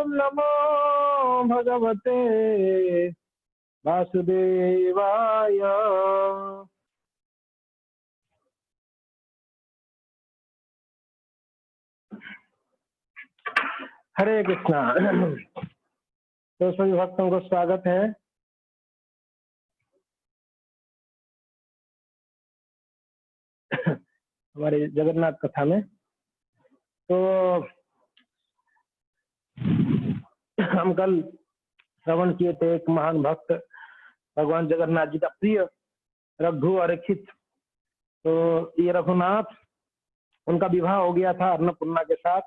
ओम नमो भगवते वासुदेवाय। हरे कृष्णा। तो सभी भक्तों को स्वागत है। हमारे जगन्नाथ कथा में। तो हम कल श्रवण किए थे एक महान भक्त भगवान जगन्नाथ जी का प्रिय रघु अरेखित। तो ये रघुनाथ, उनका विवाह हो गया था अन्नपूर्णा के साथ।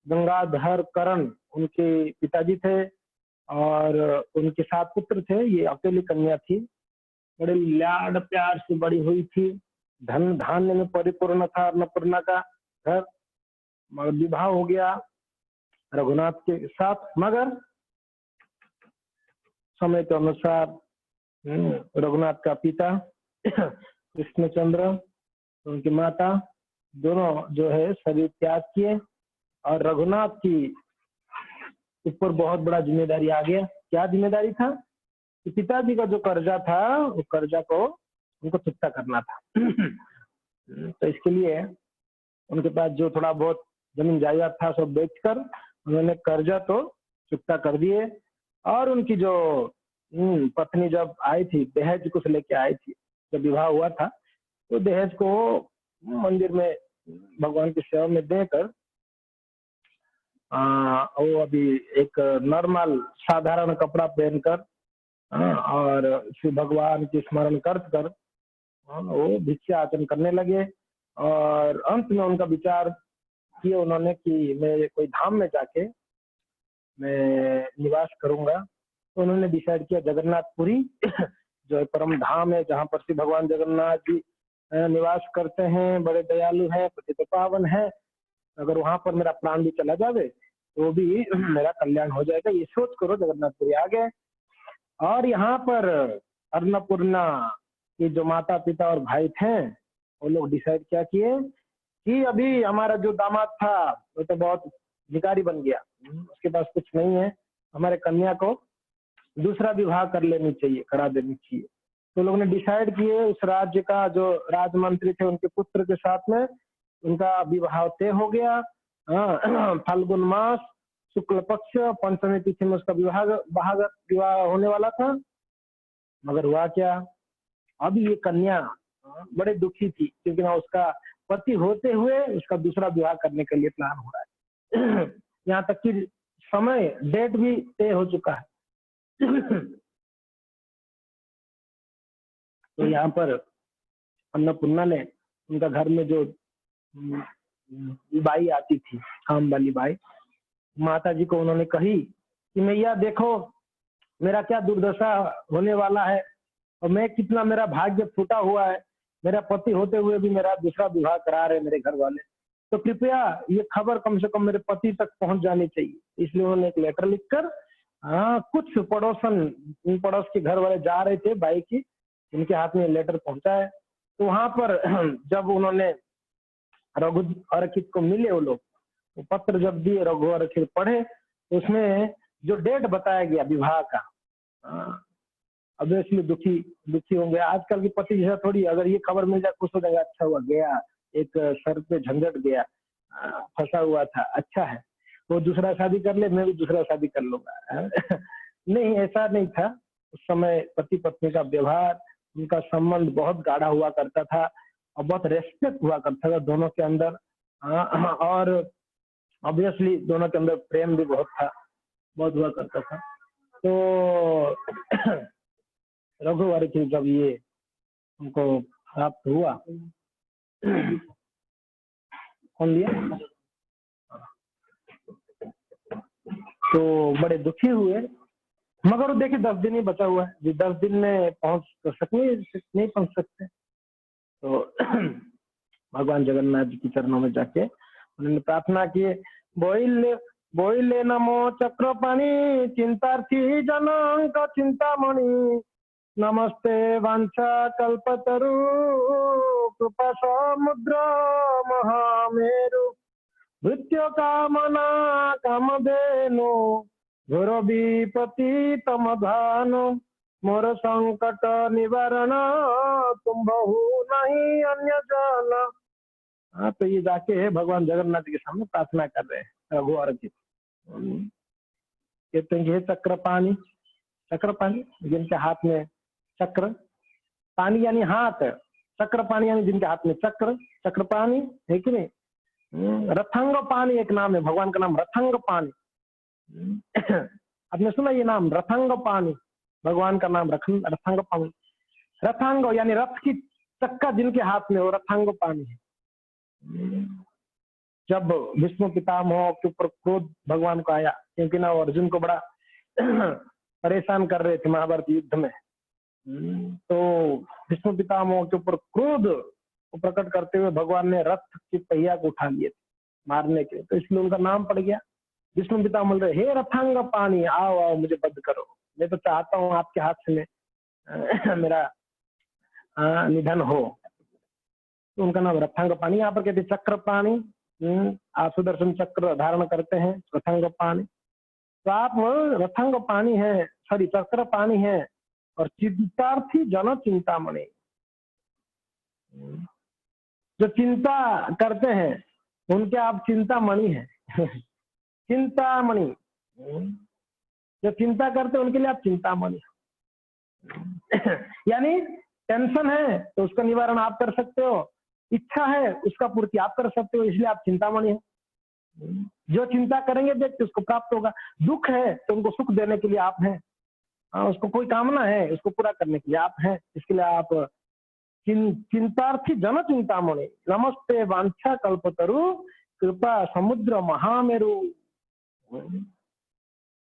गंगाधर करण उनके पिताजी थे और उनके 7 पुत्र थे। ये अकेली कन्या थी। बड़े लाड प्यार से बड़ी हुई थी। धन धान्य में परिपूर्ण था अन्नपूर्णा का घर। मगर विवाह हो गया रघुनाथ के साथ। मगर समय के अनुसार रघुनाथ का पिता कृष्णचंद्र, उनकी माता, दोनों जो है शरीर त्याग किए और रघुनाथ की ऊपर बहुत बड़ा जिम्मेदारी आ गया। क्या जिम्मेदारी था कि पिताजी का जो कर्जा था वो कर्जा को उनको चुकता करना था। तो इसके लिए उनके पास जो थोड़ा बहुत जमीन जायदाद था सब बेचकर उन्होंने कर्जा तो चुकता कर दिए। और उनकी जो पत्नी जब आई थी, दहेज कुछ लेके आई थी, जब विवाह हुआ था तो दहेज को मंदिर में भगवान की सेवा में देकर वो अभी एक नॉर्मल साधारण कपड़ा पहनकर और शिव भगवान की स्मरण कर वो भिक्षाटन करने लगे। और अंत में उनका विचार किए उन्होंने कि मैं कोई धाम में जाके मैं निवास करूंगा। तो उन्होंने डिसाइड किया जगन्नाथपुरी जो है परम धाम है, जहाँ पर श्री भगवान जगन्नाथ जी निवास करते हैं, बड़े दयालु हैं, पतित पावन है। अगर वहां पर मेरा प्राण भी चला जावे तो भी मेरा कल्याण हो जाएगा। ये सोच करो जगन्नाथपुरी आ गए। और यहाँ पर अन्नपूर्णा के जो माता पिता और भाई थे वो लोग डिसाइड क्या किए कि अभी हमारा जो दामाद था वो तो बहुत भिखारी बन गया, उसके पास कुछ नहीं है, हमारे कन्या को दूसरा विवाह कर लेनी चाहिए, करा देनी चाहिए। तो लोगों ने डिसाइड किए उस राज्य का जो राजमंत्री थे उनके पुत्र के साथ में उनका विवाह तय हो गया। फाल्गुन मास शुक्ल पक्ष पंचमी तिथि में उसका विवाह होने वाला था। मगर हुआ क्या, अब ये कन्या बड़े दुखी थी क्योंकि ना उसका पति होते हुए उसका दूसरा विवाह करने के लिए प्लान हो रहा है। यहाँ तक कि समय डेट भी तय हो चुका है। तो यहाँ पर अन्नपूर्णा ने उनका घर में जो बाई आती थी, काम वाली बाई, माता जी को उन्होंने कही कि मैया देखो मेरा क्या दुर्दशा होने वाला है और मैं कितना मेरा भाग्य फूटा हुआ है, मेरा पति होते हुए भी मेरा दूसरा विवाह करा रहे मेरे घर वाले, तो कृपया ये खबर कम से कम मेरे पति तक पहुंच जानी चाहिए। इसलिए उन्होंने एक लेटर लिखकर कुछ पड़ोस के घर वाले जा रहे थे बाई की, उनके हाथ में लेटर पहुंचा है। तो वहां पर जब उन्होंने रघु अरखित को मिले वो लोग, वो पत्र जब दिए रघु अरखित पढ़े तो उसमें जो डेट बताया गया विवाह का, ऑब्वियसली दुखी होंगे। आजकल के पति जैसा थोड़ी, अगर ये खबर मिल जाए खुश हो जाएगा, अच्छा हुआ गया, एक सर पे झंझट गया, फंसा हुआ था, अच्छा है वो दूसरा शादी कर ले, मैं भी दूसरा शादी कर लूंगा। नहीं, ऐसा नहीं था। उस समय पति पत्नी का व्यवहार, उनका संबंध बहुत गाढ़ा हुआ करता था और बहुत रेस्पेक्ट हुआ करता था दोनों के अंदर। और ऑब्वियसली दोनों के अंदर प्रेम भी बहुत हुआ करता था। तो रघुवर की जब ये उनको प्राप्त हुआ, कौन लिया, तो बड़े दुखी हुए। मगर देखिए 10 दिन ही बचा हुआ है, 10 दिन में पहुंच तो नहीं पहुंच सकते। तो भगवान जगन्नाथ जी के चरणों में जाके उन्होंने प्रार्थना की, बोइले नमो चक्रपाणी चिंतार्थी जनांक चिंतामणि नमस्ते वांछा कल्पतरु कृपा समुद्र महामेरु भृत्यो कामना कामधेनु घोर विपति तम भानु मोर संकट निवारण तुम बहु नहीं अन्य जन। हाँ, तो ये जाके भगवान जगन्नाथ जी के सामने प्रार्थना कर रहे हैं रघु और जी। कहते हैं कि हे चक्रपाणी, चक्रपाणी जिनके हाथ में चक्र, पानी यानी हाथ, चक्र पानी यानी जिनके हाथ में चक्र, चक्र पानी है कि नहीं। रथंग पानी एक नाम है, भगवान का नाम रथंग पानी। आपने सुना ये नाम रथंग पानी, भगवान का नाम रथंग पानी। रथांग यानी रथ की चक्का जिनके हाथ में, वो रथांग पानी है। जब विष्णु पितामह के ऊपर क्रोध भगवान को आया, क्योंकि ना अर्जुन को बड़ा परेशान कर रहे थे महाभारत युद्ध में, तो विष्णु पितामह के ऊपर क्रोध को प्रकट करते हुए भगवान ने रथ की पहिया को उठा लिए थे मारने के लिए, तो इसलिए उनका नाम पड़ गया। विष्णु पितामह बोल रहे, हे रथांग पानी, आओ आओ मुझे बंद करो, मैं तो चाहता हूँ आपके हाथ से मेरा निधन हो। तो उनका नाम रथांग पानी। यहाँ पर कहते चक्र पानी, आप सुदर्शन चक्र धारण करते हैं, रथांग पानी। तो आप रथांग पानी है, सॉरी चक्र पानी है, और चिंतार्थी जन चिंतामणि, जो चिंता करते हैं उनके आप चिंतामणि हैं। चिंतामणि, जो चिंता करते हैं उनके लिए आप चिंतामणि। यानी टेंशन है तो उसका निवारण आप कर सकते हो, इच्छा है उसका पूर्ति आप कर सकते हो, इसलिए आप चिंतामणि हो। जो चिंता करेंगे देखते उसको प्राप्त होगा। दुख है तो उनको सुख देने के लिए आप हैं। उसको कोई कामना है उसको पूरा करने के लिए आप हैं, इसके लिए आप चिंतार्थी जन चिंतामणि। नमस्ते वांछा कल्पतरु कृपा समुद्र महामेरु।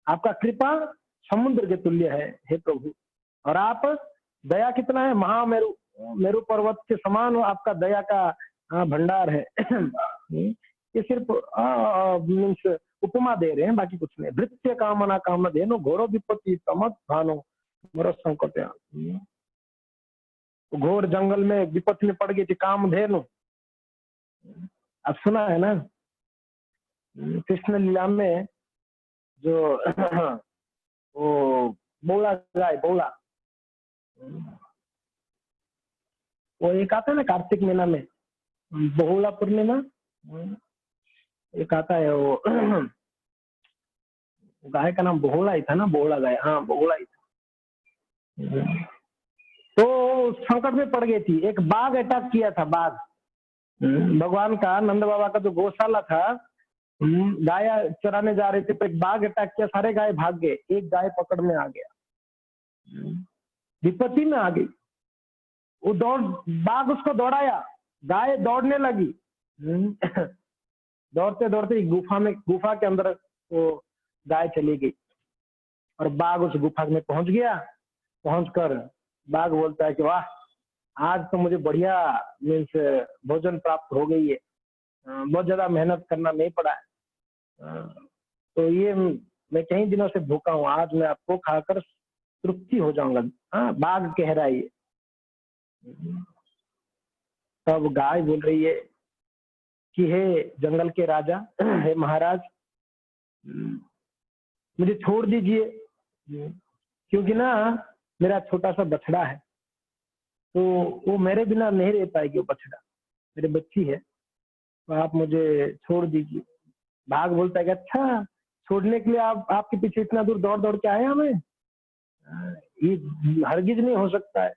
आपका कृपा समुद्र के तुल्य है हे प्रभु, और आप दया कितना है, महामेरु, मेरु पर्वत के समान आपका दया का भंडार है। ये सिर्फ मीन्स उपमा दे रहे हैं, बाकी कुछ नहीं। भृत्य कामना कामना देनो घोरो विपत्ति तमत भानो मोर संकट। घोर जंगल में विपत्ति में पड़ गई थी कामधेनु, अब सुना है ना कृष्ण लीला में जो वो बोला गाय बोला, वो एक आता है ना कार्तिक महीना में बहुला पूर्णिमा, एक आता है वो गाय का नाम बहुला ही था ना, बहुला गाय, हाँ बहुला ही था। तो संकट में पड़ गई थी, एक बाघ अटैक किया था, बाघ भगवान का नंद बाबा का जो गौशाला था, गाय चराने जा रहे थे तो एक बाघ अटैक किया, सारे गाय भाग गए, एक गाय पकड़ में आ गया, विपत्ति में आ गई। वो बाघ उसको दौड़ाया, गाय दौड़ने लगी, दौड़ते दौड़ते गुफा के अंदर वो गाय चली गई, और बाघ उस गुफा में पहुंच गया। पहुंचकर बाघ बोलता है कि वाह, आज तो मुझे बढ़िया मीन्स भोजन प्राप्त हो गई है, बहुत ज्यादा मेहनत करना नहीं पड़ा है, तो ये मैं कई दिनों से भूखा हूँ, आज मैं आपको खाकर तृप्ति हो जाऊंगा। हाँ, बाघ कह रहा है ये। तब गाय बोल रही है कि हे जंगल के राजा, हे महाराज, मुझे छोड़ दीजिए, क्योंकि ना मेरा छोटा सा बछड़ा है, तो वो मेरे बिना नहीं रह पाएगी, वो बछड़ा मेरे बच्ची है, तो आप मुझे छोड़ दीजिए। बाघ बोलता है कि अच्छा, छोड़ने के लिए आप आपके पीछे इतना दूर दौड़ दौड़ के आए हमें, ये हरगिज नहीं हो सकता है,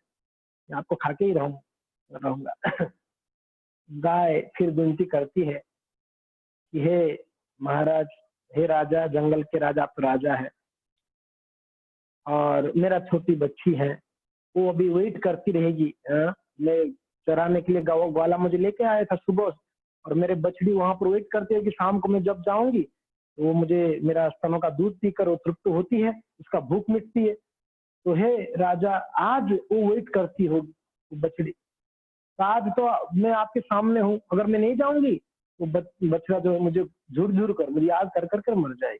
आपको खा के ही रहूंगा। गाय फिर विनती करती है कि हे महाराज, हे राजा, जंगल के राजा, आप तो राजा है, और मेरा छोटी बच्ची है, वो अभी वेट करती रहेगी। मैं चराने के लिए ग्वाला मुझे लेके आया था सुबह, और मेरे बछड़ी वहां पर वेट करती है कि शाम को मैं जब जाऊंगी तो वो मुझे मेरा स्तनों का दूध पीकर वो तृप्त होती है, उसका भूख मिटती है। तो हे राजा, आज वो वेट करती होगी बछड़ी, तो आज तो मैं आपके सामने हूँ, अगर मैं नहीं जाऊंगी तो बछड़ा जो है मुझे झुर झुर कर, मुझे याद कर कर कर मर जाएगी,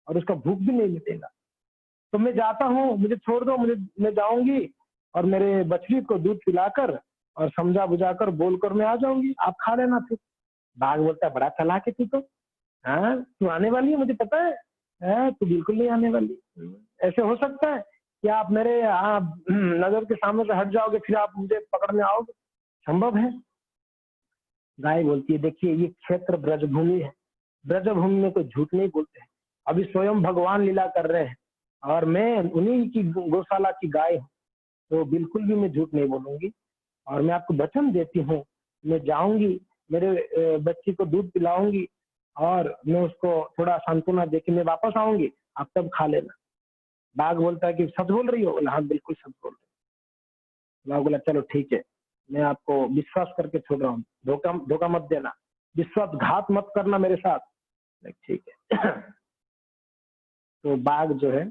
और उसका भूख भी नहीं मिटेगा। तो मैं जाता हूँ, मुझे छोड़ दो, मैं जाऊंगी और मेरे बछड़ी को दूध पिलाकर और समझा बुझाकर बोलकर मैं आ जाऊंगी, आप खा लेना फिर। बाघ बोलता है बड़ा चालाक है तू तो, हाँ तू आने वाली है मुझे पता है, तू बिल्कुल नहीं आने वाली। ऐसे हो सकता है कि आप मेरे नजर के सामने से हट जाओगे फिर आप मुझे पकड़ने आओगे? संभव है? गाय बोलती है देखिए ये क्षेत्र ब्रजभूमि है, ब्रजभूमि में कोई झूठ नहीं बोलते हैं। अभी स्वयं भगवान लीला कर रहे हैं और मैं उन्हीं की गौशाला की गाय हूँ, तो बिल्कुल भी मैं झूठ नहीं बोलूंगी। और मैं आपको वचन देती हूँ, मैं जाऊंगी, मेरे बच्ची को दूध पिलाऊंगी और मैं उसको थोड़ा सांत्वना देके मैं वापस आऊंगी, आप तब खा लेना। बाघ बोलता है कि सच बोल रही हो? बोला हाँ बिल्कुल सच बोल रही हूँ। बाघ बोला चलो ठीक है, मैं आपको विश्वास करके छोड़ रहा हूँ, धोखा धोखा मत देना, विश्वासघात मत करना मेरे साथ। ठीक है। तो बाघ जो है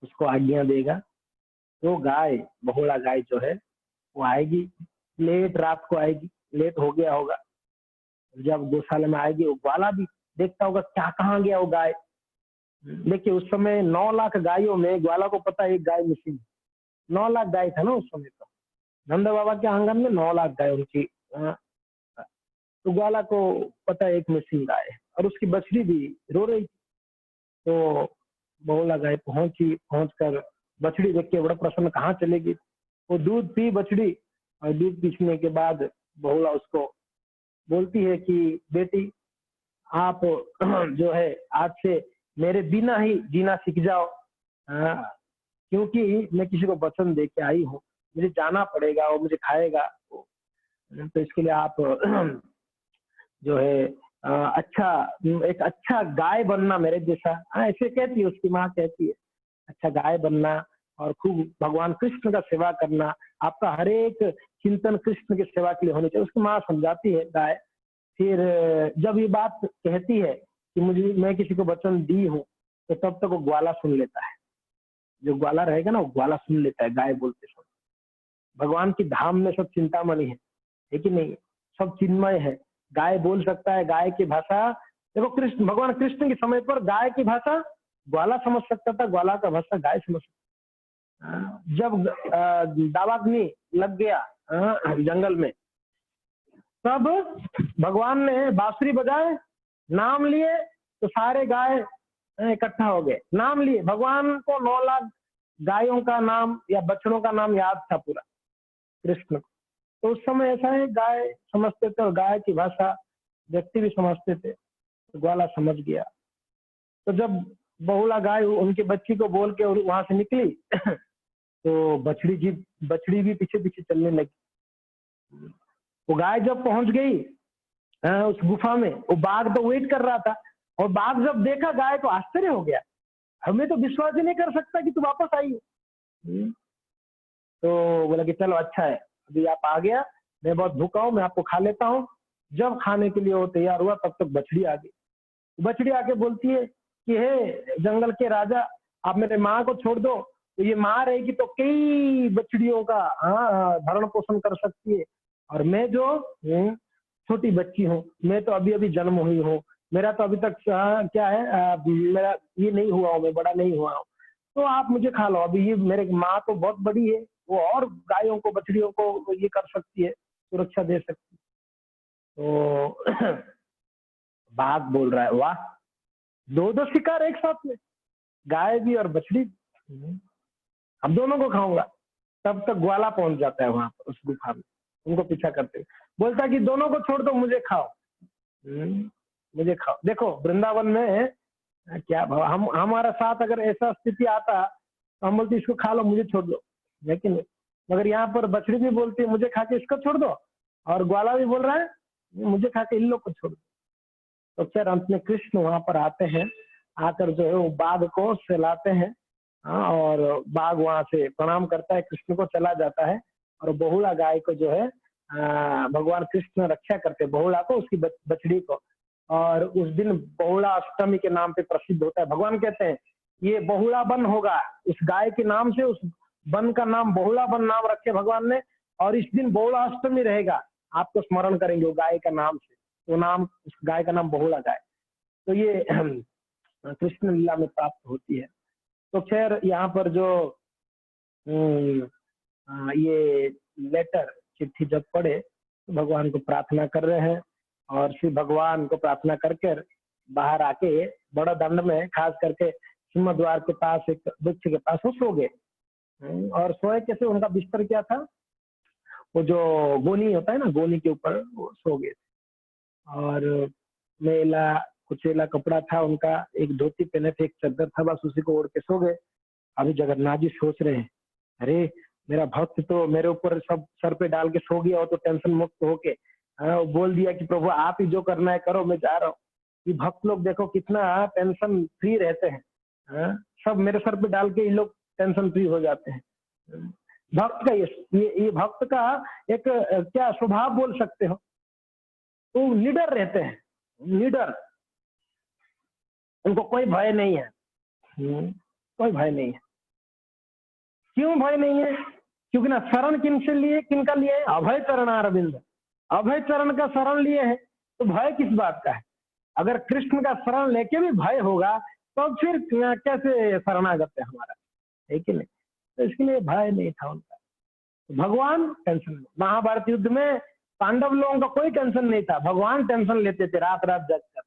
उसको आज्ञा देगा, तो गाय, बहुड़ा गाय जो है वो आएगी, लेट रात को आएगी, लेट हो गया होगा। जब गौशाला में आएगी वो ग्वाला भी देखता होगा क्या कहाँ गया वो गाय। देखिए उस समय 9 लाख गायों में ग्वाला को पता है एक गाय मिसिंग। 9 लाख गाय था ना उस समय। तो नंद बाबा के आंगन में 9 लाख गाय उनकी। तो ग्वाला को पता है एक मिसिंग गाय है और उसकी बछड़ी भी रो रही थी। तो बहुला गाय पहुंची, पहुंच कर बछड़ी देख के बड़ा प्रसन्न, कहाँ चलेगी। वो दूध पी बछड़ी और दूध पीने के बाद बहुला उसको बोलती है कि बेटी आप जो है आज से मेरे बिना ही जीना सीख जाओ। क्योंकि मैं किसी को वचन दे के आई हूँ, मुझे जाना पड़ेगा, वो मुझे खाएगा। तो इसके लिए आप जो है अच्छा, एक अच्छा गाय बनना मेरे जैसा। ऐसे कहती है उसकी माँ, कहती है अच्छा गाय बनना और खूब भगवान कृष्ण का सेवा करना, आपका हर एक चिंतन कृष्ण की सेवा के लिए होनी चाहिए। उसकी माँ समझाती है गाय। फिर जब ये बात कहती है कि मुझे, मैं किसी को वचन दी हूँ, तो तब तक वो ग्वाला सुन लेता है। जो ग्वाला रहेगा ना वो ग्वाला सुन लेता है गाय बोलते समय। भगवान की धाम में सब चिंतामणि है कि नहीं? सब चिन्मय है। गाय बोल सकता है, गाय की भाषा देखो, कृष्ण, भगवान कृष्ण के समय पर गाय की भाषा ग्वाला समझ सकता था, ग्वाला का भाषा गाय समझ सकता। जब दावाग्नि लग गया जंगल में, तब भगवान ने बांसुरी बजाए, नाम लिए, तो सारे गाय इकट्ठा हो गए। नाम लिए, भगवान को 9 लाख गायों का नाम या बछड़ों का नाम याद था पूरा कृष्ण को। तो उस समय ऐसा है, गाय समझते थे और गाय की भाषा व्यक्ति भी समझते थे। तो ग्वाला समझ गया। तो जब बहुला गाय उनके बच्ची को बोल के और वहां से निकली तो बछड़ी भी पीछे पीछे चलने लगी। वो गाय जब पहुंच गई उस गुफा में, वो बाघ तो वेट कर रहा था और बाघ जब देखा गाय को आश्चर्य हो गया, हमें तो विश्वास ही नहीं कर सकता कि तू वापस आई हो। तो बोला कि चलो अच्छा है, अभी आप आ गया, मैं बहुत भूखा हूँ, मैं आपको खा लेता हूँ। जब खाने के लिए वो तैयार हुआ तब तक बछड़ी आ गई। बछड़ी आके बोलती है कि हे जंगल के राजा, आप मेरे माँ को छोड़ दो, तो ये माँ रहेगी तो कई बछड़ियों का भरण पोषण कर सकती है, और मैं जो छोटी बच्ची हूँ, मैं तो अभी अभी जन्म हुई हूँ, मेरा तो अभी तक क्या है, मेरा ये नहीं हुआ हूँ, मैं बड़ा नहीं हुआ हूँ, तो आप मुझे खा लो। अभी ये मेरे माँ तो बहुत बड़ी है, वो और गायों को, बछड़ियों को ये कर सकती है, सुरक्षा दे सकती है। तो बाघ बोल रहा है वाह, दो दो शिकार एक साथ में, गाय भी और बछड़ी भी। अब दोनों को खाऊंगा। तब तक ग्वाला पहुंच जाता है वहां पर उस गुफा में, उनको पीछा करते हुए बोलता है कि दोनों को छोड़ दो, मुझे खाओ। मुझे खाओ। देखो वृंदावन में क्या भाव, हम हमारा साथ अगर ऐसा स्थिति आता तो हम बोलते इसको खा लो, मुझे छोड़ दो, लेकिन मगर यहाँ पर बछड़ी भी बोलती है मुझे खा के इसको छोड़ दो, और ग्वाला भी बोल रहा है मुझे खा के इन लोग को छोड़ दो। तो फिर अंत में कृष्ण वहां पर आते हैं, आकर जो है वो बाघ को सहलाते हैं। और बाघ वहां से प्रणाम करता है, कृष्ण को चला जाता है, और बहुला गाय को जो है भगवान कृष्ण रक्षा करते हैं, बहुला को, उसकी बछड़ी को। और उस दिन बहुला अष्टमी के नाम पे प्रसिद्ध होता है। भगवान कहते हैं ये बहुला वन होगा, उस गाय के नाम से उस वन का नाम बहुला वन नाम रखे भगवान ने, और इस दिन बहुला अष्टमी रहेगा, आपको स्मरण करेंगे वो गाय का नाम से, वो नाम, उस गाय का नाम बहुला गाय। तो ये कृष्ण लीला में प्राप्त होती है। तो खैर यहाँ पर जो ये लेटर, चिट्ठी जब पढ़े तो भगवान को प्रार्थना कर रहे हैं, और फिर भगवान को प्रार्थना कर कर बाहर आके बड़ा दंड में, खास करके सिंह द्वार के पास एक वृक्ष के पास वो सो गए। और सोए कैसे, उनका बिस्तर क्या था, वो जो गोनी होता है ना, गोनी के ऊपर वो सो गए। और मेला कुचेला कपड़ा था उनका, एक धोती पहने थे, एक चद्दर था, बस उसी को ओढ़ के सो गए। अभी जगन्नाथ जी सोच रहे हैं, अरे मेरा भक्त तो मेरे ऊपर सब सर पे डाल के सो गया हो, तो टेंशन मुक्त होके वो बोल दिया कि प्रभु आप ही जो करना है करो, मैं जा रहा हूँ। ये भक्त लोग देखो कितना टेंशन फ्री रहते हैं। सब मेरे सर पे डाल के ये लोग टेंशन फ्री हो जाते हैं। भक्त का ये भक्त का एक क्या स्वभाव बोल सकते हो, तो निडर रहते हैं, निडर, उनको कोई भय नहीं है। कोई भय नहीं है। क्यों भय नहीं है? क्योंकि ना शरण किनसे लिए, किनका लिए? अभय चरण अरविंद, अभय चरण का शरण लिए है, तो भय किस बात का है? अगर कृष्ण का शरण लेके भी भय होगा तो फिर कैसे शरणागत है हमारा, है कि नहीं? तो इसके लिए भय नहीं था उनका। तो भगवान टेंशन नहीं। महाभारत युद्ध में पांडव लोगों का कोई टेंशन नहीं था, भगवान टेंशन लेते थे, रात रात जग कर,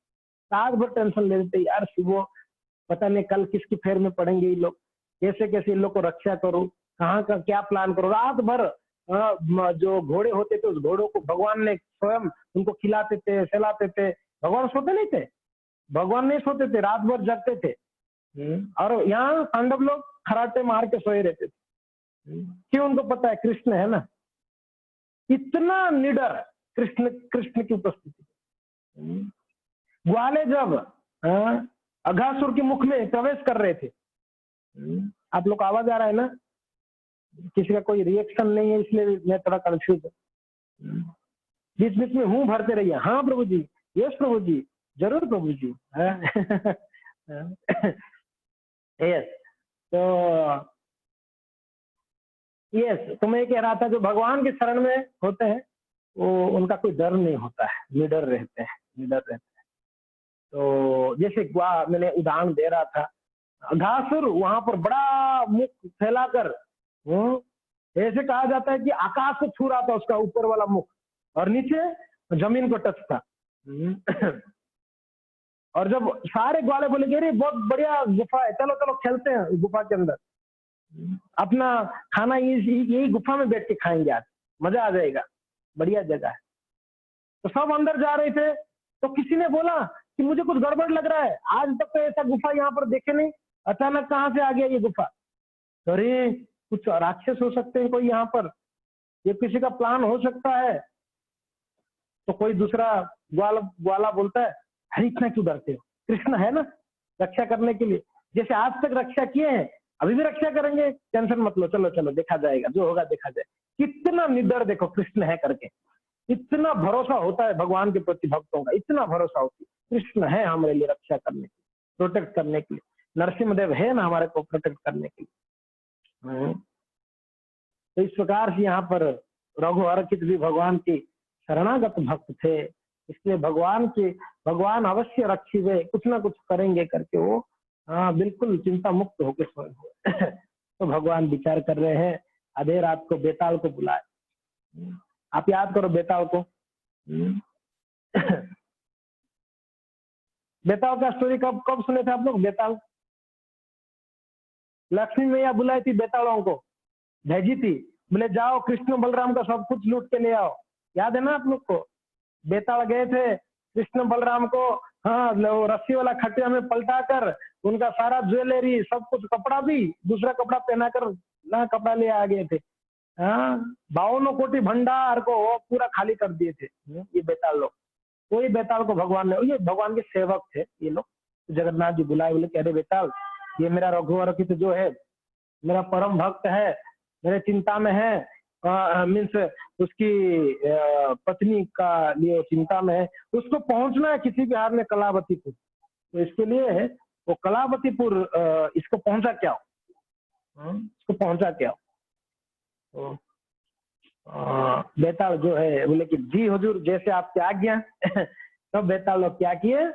रात भर टेंशन लेते थे, यार शिवो पता नहीं कल किसकी फेर में पड़ेंगे ये लोग, कैसे कैसे इन लोग को रक्षा करो, कहाँ का क्या प्लान करो। रात भर जो घोड़े होते थे उस घोड़ों को भगवान ने स्वयं उनको खिलाते थे, सहलाते थे। भगवान सोते नहीं थे, भगवान नहीं सोते थे, रात भर जगते थे। और यहाँ पांडव लोग खराटे मार के सोए रहते थे। क्यों? उनको पता है कृष्ण है ना, इतना निडर कृष्ण, कृष्ण की उपस्थिति। ग्वाले जब अघासुर के मुख में प्रवेश कर रहे थे, आप लोग को आवाज आ रहा है ना? किसी का कोई रिएक्शन नहीं है, इसलिए मैं थोड़ा कंफ्यूज हूँ। बीच बीच में हूँ भरते रहिए। हाँ प्रभु जी, यस प्रभु जी, जरूर प्रभु जी। यस, तो मैं कह रहा था जो भगवान के शरण में होते हैं वो उनका कोई डर नहीं होता है, निडर रहते हैं, निडर रहते हैं। तो जैसे मैंने उदाहरण दे रहा था, अघासुर वहां पर बड़ा मुख फैलाकर, ऐसे कहा जाता है कि आकाश को छू रहा था उसका ऊपर वाला मुख, और नीचे जमीन को टच था। और जब सारे ग्वाले बोले अरे बहुत बढ़िया गुफा है, चलो चलो खेलते हैं गुफा के अंदर, अपना खाना यही गुफा में बैठ के खाएंगे, आज मजा आ जाएगा, बढ़िया जगह है। तो सब अंदर जा रहे थे, तो किसी ने बोला कि मुझे कुछ गड़बड़ लग रहा है, आज तक तो ऐसा गुफा यहाँ पर देखे नहीं, अचानक कहाँ से आ गया ये गुफा? अरे कुछ राक्षस हो सकते हैं कोई यहाँ पर, ये किसी का प्लान हो सकता है। तो कोई दूसरा ग्वाला बोलता है, अरे इतना क्यों डरते हो, कृष्ण है ना रक्षा करने के लिए, जैसे आज तक रक्षा किए हैं अभी भी रक्षा करेंगे, टेंशन मत लो, चलो चलो देखा जाएगा, जो होगा देखा जाएगा। कितना निडर देखो कृष्ण है करके, इतना भरोसा होता है भगवान के प्रति भक्तों का, इतना भरोसा होती है कृष्ण है हमारे लिए रक्षा करने के लिए, प्रोटेक्ट करने के लिए। नरसिंहदेव है ना हमारे को प्रोटेक्ट करने के लिए। तो इस प्रकार से यहाँ पर रघु अर्चित भी भगवान की शरणागत भक्त थे, इसलिए भगवान अवश्य रक्षिवे, कुछ ना कुछ करेंगे करके वो बिल्कुल चिंता मुक्त होकर सोए हुए। तो भगवान विचार कर रहे हैं, आधे रात को बेताल को बुलाए। आप याद करो बेताल को। बेताल का स्टोरी कब कब सुने थे आप लोग? बेताल, लक्ष्मी मैया बुलाई थी बेतालों को, भेजी थी, बोले जाओ कृष्ण बलराम का सब कुछ लूट के ले आओ। याद है ना आप लोग को? बेताल गए थे कृष्ण बलराम को, रस्सी वाला खटिया में पलटा कर उनका सारा ज्वेलरी, सब कुछ, कपड़ा भी दूसरा कपड़ा पहना कर ना कपड़ा ले आ गए थे। 52 कोटि भंडार को पूरा खाली कर दिए थे ये बेताल लोग। कोई बेताल को भगवान ने, ये भगवान के सेवक थे ये लोग। जगन्नाथ जी बुलाए, बोले कह रहे बेताल, ये मेरा रघुवर जो है मेरा परम भक्त है, मेरे चिंता में है, मीन्स उसकी पत्नी का लिए चिंता में है, उसको पहुंचना है किसी बिहार में कलावतीपुर, तो इसके लिए वो कलावतीपुर इसको पहुंचा क्या हो, इसको पहुंचा क्या हो। तो बेताल जो है बोले कि जी हुजूर जैसे आपकी आज्ञा। तो बेताल लोग क्या किए,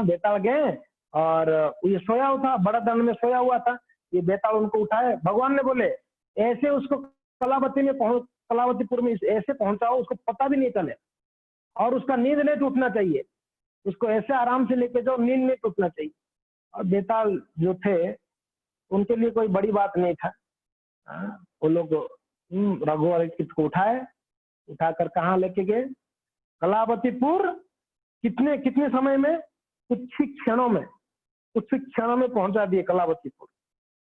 बेताल गए और ये सोया हुआ था, बड़ा दंड में सोया हुआ था, ये बेताल उनको उठाए। भगवान ने बोले ऐसे उसको कलावतीपुर में ऐसे पहुंचाओ उसको पता भी नहीं चले, और उसका नींद नहीं टूटना चाहिए। उसको ऐसे आराम से लेके जाओ, नींद नहीं टूटना चाहिए। और बेताल जो थे उनके लिए कोई बड़ी बात नहीं था। वो लोग रघु और अंकित को उठाए, उठाकर कहाँ लेके गए? कलावतीपुर। कितने कितने समय में? कुछ ही क्षणों में, कुछ ही क्षणों में पहुंचा दिए कलावतीपुर।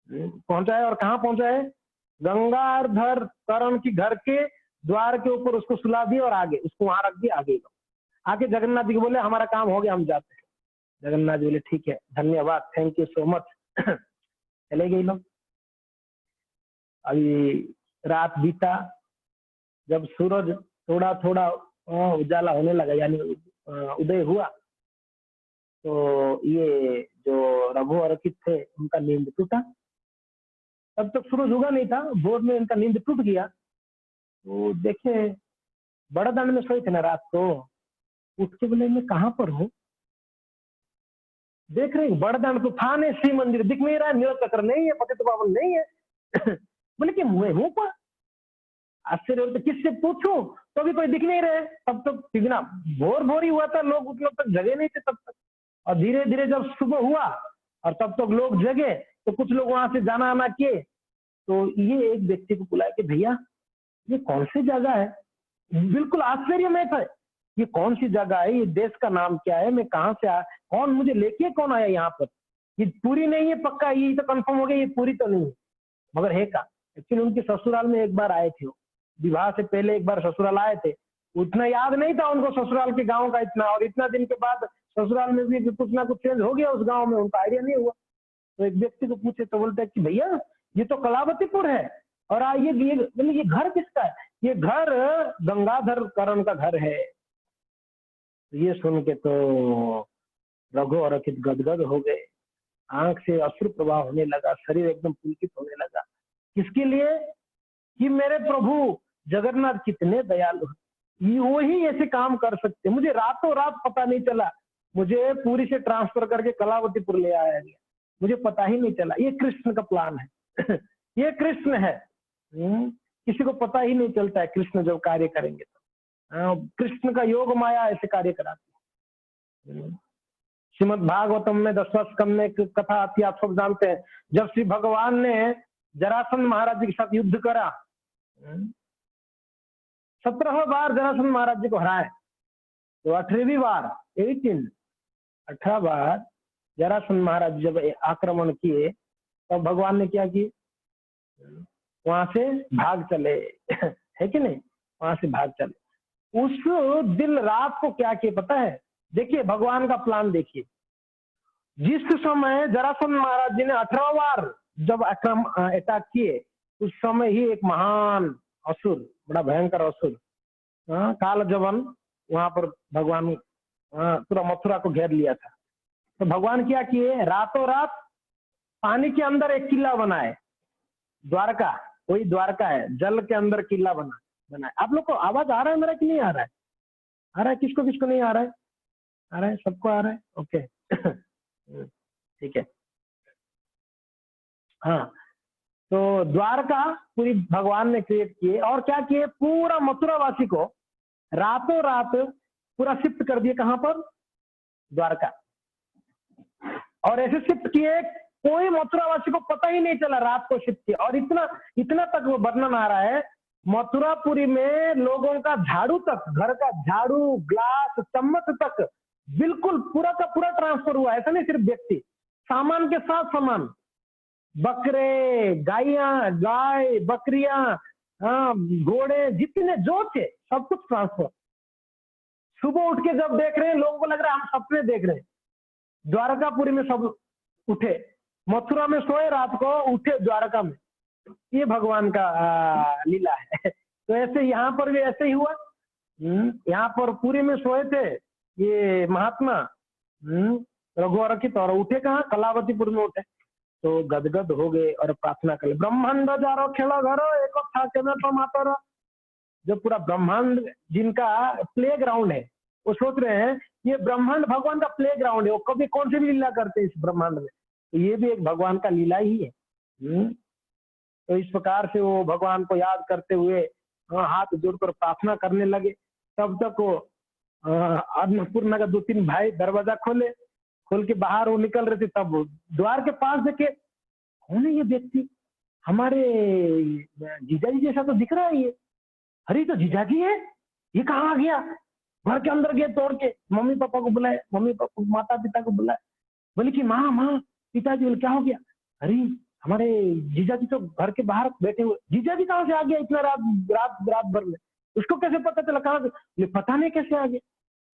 पहुंचाए और कहाँ पहुंचाए? गंगाधर करण की घर के द्वार के ऊपर उसको सुला दिए और आगे उसको वहां रख दिए। आगे आके जगन्नाथ जी को बोले हमारा काम हो गया, हम जाते हैं। जगन्नाथ जी बोले ठीक है, धन्यवाद, थैंक यू सो मच। चले गए लोग। अभी रात बीता, जब सूरज थोड़ा थोड़ा उजाला होने लगा, यानी उदय हुआ, तो ये जो रघु और अंकित थे उनका नींद टूटा। तब तक सूरज उगा नहीं था, भोर में इनका नींद टूट गया। तो देखे बड़ादान में सोए थे ना रात को, उठ के बोले मैं कहाँ पर हूँ? देख रहे बड़दान तो था नहीं, शिव मंदिर दिख नहीं रहा है, नील चक्र नहीं है, पतित पावन नहीं है। बोले कि मैं हूँ पर आश्चर्य होता, किससे पूछूं तो भी कोई दिख नहीं रहे। तब तक इतना भोर भोर ही हुआ था, लोग उस लोग तक जगे नहीं थे तब तक। और धीरे धीरे जब सुबह हुआ और तब तक लोग जगे, तो कुछ लोग वहां से जाना आना किए। तो ये एक व्यक्ति को बुलाया कि भैया ये कौन सी जगह है? बिल्कुल आश्चर्य में था, ये कौन सी जगह है, ये देश का नाम क्या है, मैं कहाँ से आया, कौन मुझे लेके कौन आया यहाँ पर? ये पूरी नहीं है पक्का, ये तो कंफर्म हो गया ये पूरी तो नहीं है, मगर है का? एक्चुअली उनके ससुराल में एक बार आए थे, वो विवाह से पहले एक बार ससुराल आए थे। उतना याद नहीं था उनको ससुराल के गांव का इतना, और इतना दिन के बाद ससुराल में भी कुछ ना कुछ चेंज हो गया उस गांव में, उनका आइडिया नहीं हुआ। तो एक व्यक्ति को पूछे तो बोलते हैं कि भैया ये तो कलावतीपुर है, और ये घर किसका है? ये घर गंगाधर करण का घर है। ये सुन के तो रघु और अंकित गदगद हो गए, आंख से अश्रु प्रवाह होने लगा, शरीर एकदम पुलकित होने लगा। किसके लिए? कि मेरे प्रभु जगन्नाथ कितने दयालु हैं, वो ही ऐसे काम कर सकते। मुझे रातों रात पता नहीं चला, मुझे पूरी से ट्रांसफर करके कलावतीपुर ले आया गया, मुझे पता ही नहीं चला। ये कृष्ण का प्लान है। ये कृष्ण है। किसी को पता ही नहीं चलता है कृष्ण जब कार्य करेंगे तो। कृष्ण का योग माया ऐसे कार्य कराती है। श्रीमद भागवतम में 10वां स्कंद में एक कथा आती है, आप सब जानते हैं। जब श्री भगवान ने जरासंध महाराज जी के साथ युद्ध करा, 17 बार जरासंध महाराज जी को हराए, तो 18वीं बार 18 बार जरासंध महाराज जब आक्रमण किए, तब भगवान ने क्या किए? वहां से भाग चले। है कि नहीं? वहां से भाग चले। उस दिन रात को क्या किए पता है? देखिए भगवान का प्लान देखिए। जिस समय जरासंध महाराज जी ने 18 बार जब अटैक किए, उस समय ही एक महान असुर, बड़ा भयंकर असुर, काल जवन, वहां पर भगवान पूरा मथुरा को घेर लिया था। तो भगवान क्या किए? रातों रात पानी के अंदर एक किला बनाए, द्वारका, वही द्वारका है, जल के अंदर किला बनाए। आप लोग को आवाज आ रहा है मेरा कि नहीं आ रहा है? आ रहा है? किसको किसको नहीं आ रहा है? आ रहा है, सबको आ रहा है, ओके। ठीक है। हाँ, तो द्वारका पूरी भगवान ने क्रिएट किए, और क्या किए? पूरा मथुरा वासी को रातों रात पूरा शिफ्ट कर दिए। कहां पर? द्वारका। और ऐसे शिफ्ट किए कोई मथुरावासी को पता ही नहीं चला, रात को शिफ्ट किया। और इतना तक वो वर्णन आ रहा है, मथुरापुरी में लोगों का झाड़ू तक, घर का झाड़ू, ग्लास, चम्मच तक बिल्कुल पूरा का पूरा ट्रांसफर हुआ। ऐसा नहीं सिर्फ व्यक्ति, सामान के साथ सामान, बकरे, गाय, बकरियां, घोड़े, जितने जो थे सब कुछ ट्रांसफर। सुबह उठ के जब देख रहे हैं, लोगों को लग रहा है हम सपने देख रहे हैं। द्वारकापुरी में सब उठे, मथुरा में सोए, रात को उठे द्वारका में। ये भगवान का लीला है। तो ऐसे यहाँ पर भी ऐसे ही हुआ। यहाँ पर पुरी में सोए थे ये महात्मा रघु और अंकित, और उठे कहाँ? कलावतीपुर में उठे। तो गदगद हो गए और प्रार्थना कर, ब्रह्मांड जारो खेलो घरो एक था के मैं तो माता। जो पूरा ब्रह्मांड जिनका प्ले ग्राउंड है, वो सोच रहे हैं ये ब्रह्मांड भगवान का प्ले ग्राउंड है, वो कभी कौन सी भी लीला करते हैं इस ब्रह्मांड में, तो ये भी एक भगवान का लीला ही है। तो इस प्रकार से वो भगवान को याद करते हुए हाथ जोड़कर प्रार्थना करने लगे। तब तक वो अन्नपूर्णा का 2-3 भाई दरवाजा खोल के बाहर वो निकल रहे थे, तब वो द्वार के पास देखे, कौन है ये व्यक्ति? हमारे जीजाजी जैसा तो दिख रहा है ये। अरे ये तो जीजाजी है, ये कहाँ आ गया? घर के अंदर गए तोड़ के, मम्मी पापा को बुलाए, मम्मी पापा माता पिता को बुलाए, बोले कि माँ माँ, पिताजी, बोले क्या हो गया? अरे हमारे जीजाजी तो घर के बाहर बैठे हुए। जीजाजी कहाँ से आ गया इतना रात रात रात भर में? उसको कैसे पता चला कहाँ से? बोले पता नहीं कैसे आ गया।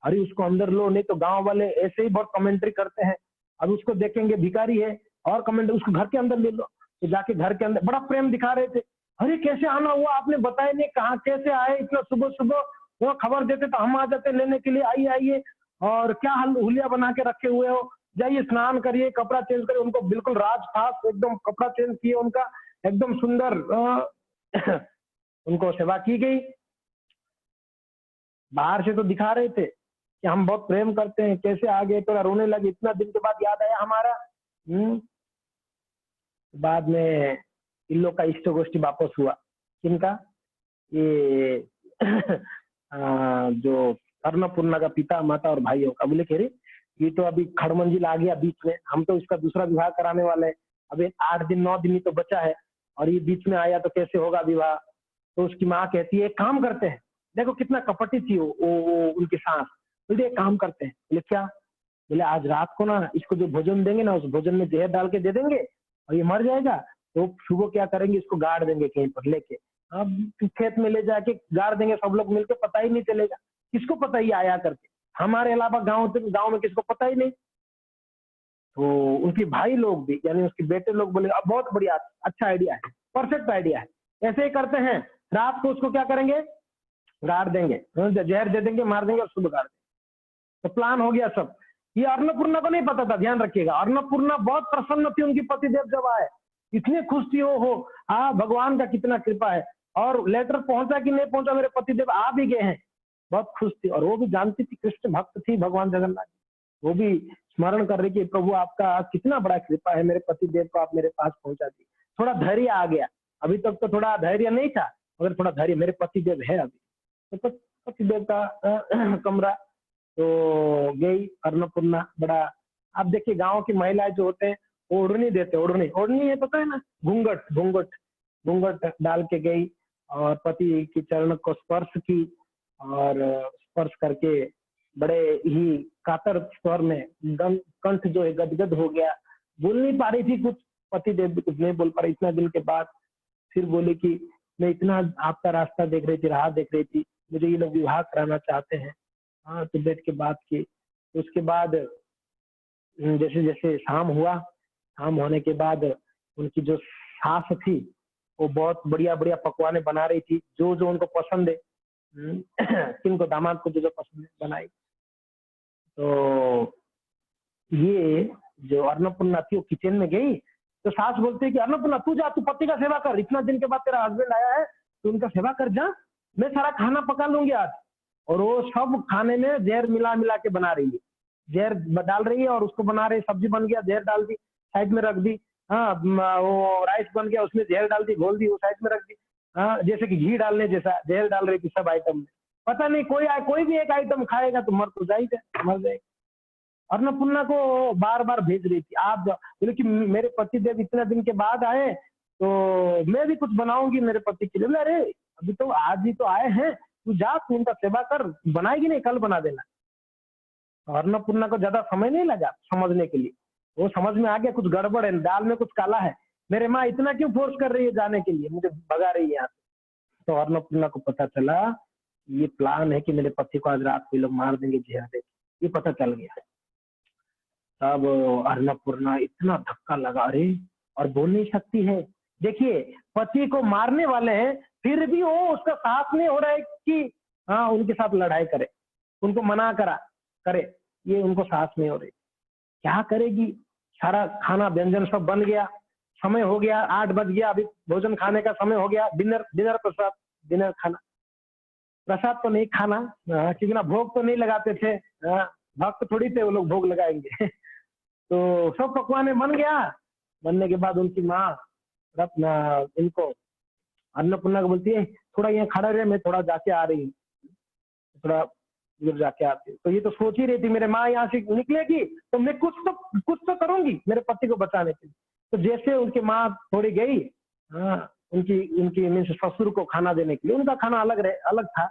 अरे उसको अंदर लो, नहीं तो गांव वाले ऐसे ही बहुत कमेंट्री करते हैं। अब उसको देखेंगे भिखारी है, और कमेंट, उसको घर के अंदर ले लो। तो जाके घर के अंदर बड़ा प्रेम दिखा रहे थे। अरे कैसे आना हुआ, आपने बताया नहीं, कहाँ कैसे आए इतना सुबह सुबह? वो खबर देते तो हम आ जाते लेने के लिए, आइए आइए, और क्या हुलिया बना के रखे हुए हो, जाइए स्नान करिए, कपड़ा चेंज करिए। उनको बिल्कुल राज ठास एकदम कपड़ा चेंज किए उनका, एकदम सुंदर उनको सेवा की गई। बाहर से तो दिखा रहे थे कि हम बहुत प्रेम करते हैं, कैसे आ गए, थोड़ा रोने लगे, इतना दिन के बाद याद आया हमारा। बाद में इन लोग का इष्ट गोष्ठी वापस हुआ। किनका? ये जो अन्नपूर्णा का पिता माता और भाइयों का। बोले कह रहे ये तो अभी खड़मंजिल आ गया बीच में, हम तो इसका दूसरा विवाह कराने वाले हैं, अभी 8 दिन 9 दिन ही तो बचा है, और ये बीच में आया तो कैसे होगा विवाह? तो उसकी माँ कहती है एक काम करते हैं, देखो कितना कपटी थी वो उनकी सास। बोले एक काम करते हैं। बोले क्या? बोले आज रात को ना इसको जो भोजन देंगे ना, उस भोजन में जहर डाल के दे देंगे, और ये मर जाएगा, तो सुबह क्या करेंगे, इसको गाड़ देंगे कहीं पर लेके, अब खेत में ले जाके गाड़ देंगे, सब लोग मिलकर, पता ही नहीं चलेगा। किसको पता ही आया करके? हमारे अलावा गांव में किसको पता ही नहीं। तो उनके भाई लोग भी, यानी उसके बेटे लोग बोले अब बहुत बढ़िया, अच्छा आइडिया है, परफेक्ट आइडिया है, ऐसे ही करते हैं, रात को उसको क्या करेंगे, गाड़ देंगे, जहर दे देंगे, मार देंगे और सुबह गाड़ देंगे। तो प्लान हो गया सब। ये अन्नपूर्णा को नहीं पता था, ध्यान रखिएगा। अन्नपूर्णा बहुत प्रसन्न थी, उनकी पतिदेव जब आए इतने खुश थी, हो हाँ भगवान का कितना कृपा है। और लेटर पहुंचा कि नहीं पहुंचा, मेरे पतिदेव आ भी गए हैं, बहुत खुश थी। और वो भी जानती थी, कृष्ण भक्त थी भगवान जगन्नाथ, वो भी स्मरण कर रही कि प्रभु आपका कितना बड़ा कृपा है, मेरे पतिदेव को आप मेरे पास पहुंचा दी। थोड़ा धैर्य आ गया, अभी तक तो थोड़ा धैर्य नहीं था, मगर थोड़ा धैर्य, मेरे पतिदेव है अभी। तो पतिदेव का कमरा तो गई अन्नपूर्णा। बड़ा, आप देखिए गांव की महिलाएं जो होते हैं ओढ़नी देते, ओढ़नी है पता है ना, घूंघट घूंघट घूंघट डाल के गई, और पति की चरण को स्पर्श की, और स्पर्श करके बड़े ही कातर स्वर में, कंठ जो है गदगद हो गया, बोल नहीं पा रही थी कुछ, पति देव भी कुछ नहीं बोल पा रही इतना दिन के बाद। फिर बोले कि मैं इतना आपका रास्ता देख रही थी, राह देख रही थी, मुझे ये लोग विवाह कराना चाहते हैं। हाँ, तो बैठ के बात की। उसके बाद जैसे जैसे शाम हुआ, शाम होने के बाद उनकी जो सास थी वो बहुत बढ़िया बढ़िया पकवाने बना रही थी, जो जो उनको पसंद है। किनको, दामाद को जो जो पसंद है बनाई। तो ये जो अन्नपूर्णा थी वो किचन में गई, तो सास बोलती है कि अन्नपूर्णा तू जा, तू पति का सेवा कर, इतना दिन के बाद तेरा हस्बैंड आया है, तू उनका सेवा कर जा, मैं सारा खाना पका लूंगी आज। और वो सब खाने में जहर मिला मिला के बना रही है, जहर डाल रही है और उसको बना रही, सब्जी बन गया, जहर डाल दी, साइड में रख दी। हाँ, वो राइस बन गया, उसमें जहर डाल दी, घोल दी, वो साइड में रख दी। हाँ, जैसे कि घी डालने जैसा जहर डाल रही थी सब आइटम में। पता नहीं कोई भी एक आइटम खाएगा तो मर तो जाएगा, मर जाएगा। अन्नपूर्णा को बार बार भेज रही थी, आप बोले कि मेरे पति देव इतने दिन के बाद आए, तो मैं भी कुछ बनाऊंगी मेरे पति के लिए। बोले अरे अभी तो आज ही तो आए हैं, तू जा, तू उनका सेवा कर, बनाएगी नहीं कल बना देना। तो अन्नपूर्णा को ज्यादा समय नहीं लगा समझने के लिए, वो समझ में आ गया कुछ गड़बड़ है, दाल में कुछ काला है, मेरे माँ इतना क्यों फोर्स कर रही है जाने के लिए, मुझे भगा रही है यहाँ से। तो अन्नपूर्णा को पता चला ये प्लान है कि मेरे पति को आज रात को लोग मार देंगे, जहर देंगे, ये पता चल गया। तब अन्नपूर्णा इतना धक्का लगा, अरे, और बोल नहीं सकती है। देखिए पति को मारने वाले हैं, फिर भी वो उसका साथ नहीं हो रहा है कि हाँ उनके साथ लड़ाई करे, उनको मना करा करे, ये उनको साथ नहीं हो रही। क्या करेगी? सारा खाना व्यंजन सब बन गया, समय हो गया, 8 बज गया, अभी भोजन खाने का समय हो गया, डिनर प्रसाद, डिनर खाना, प्रसाद तो नहीं खाना, क्योंकि ना भोग तो नहीं लगाते थे, भक्त थोड़ी थे वो लोग भोग लगाएंगे। तो सब पकवाने बन गया। बनने के बाद उनकी माँ रत्ना इनको अन्नपूर्णा को बोलती है थोड़ा यहाँ खड़ा रहे, मैं थोड़ा जाके आ रही हूँ, थोड़ा इधर जाके आती। तो ये तो सोच ही रही थी मेरे माँ यहाँ से निकलेगी तो मैं कुछ तो करूंगी मेरे पति को बचाने के लिए। तो जैसे उनकी माँ थोड़ी गई, हाँ, उनकी उनकी मीन्स ससुर को खाना देने के लिए, उनका खाना अलग था,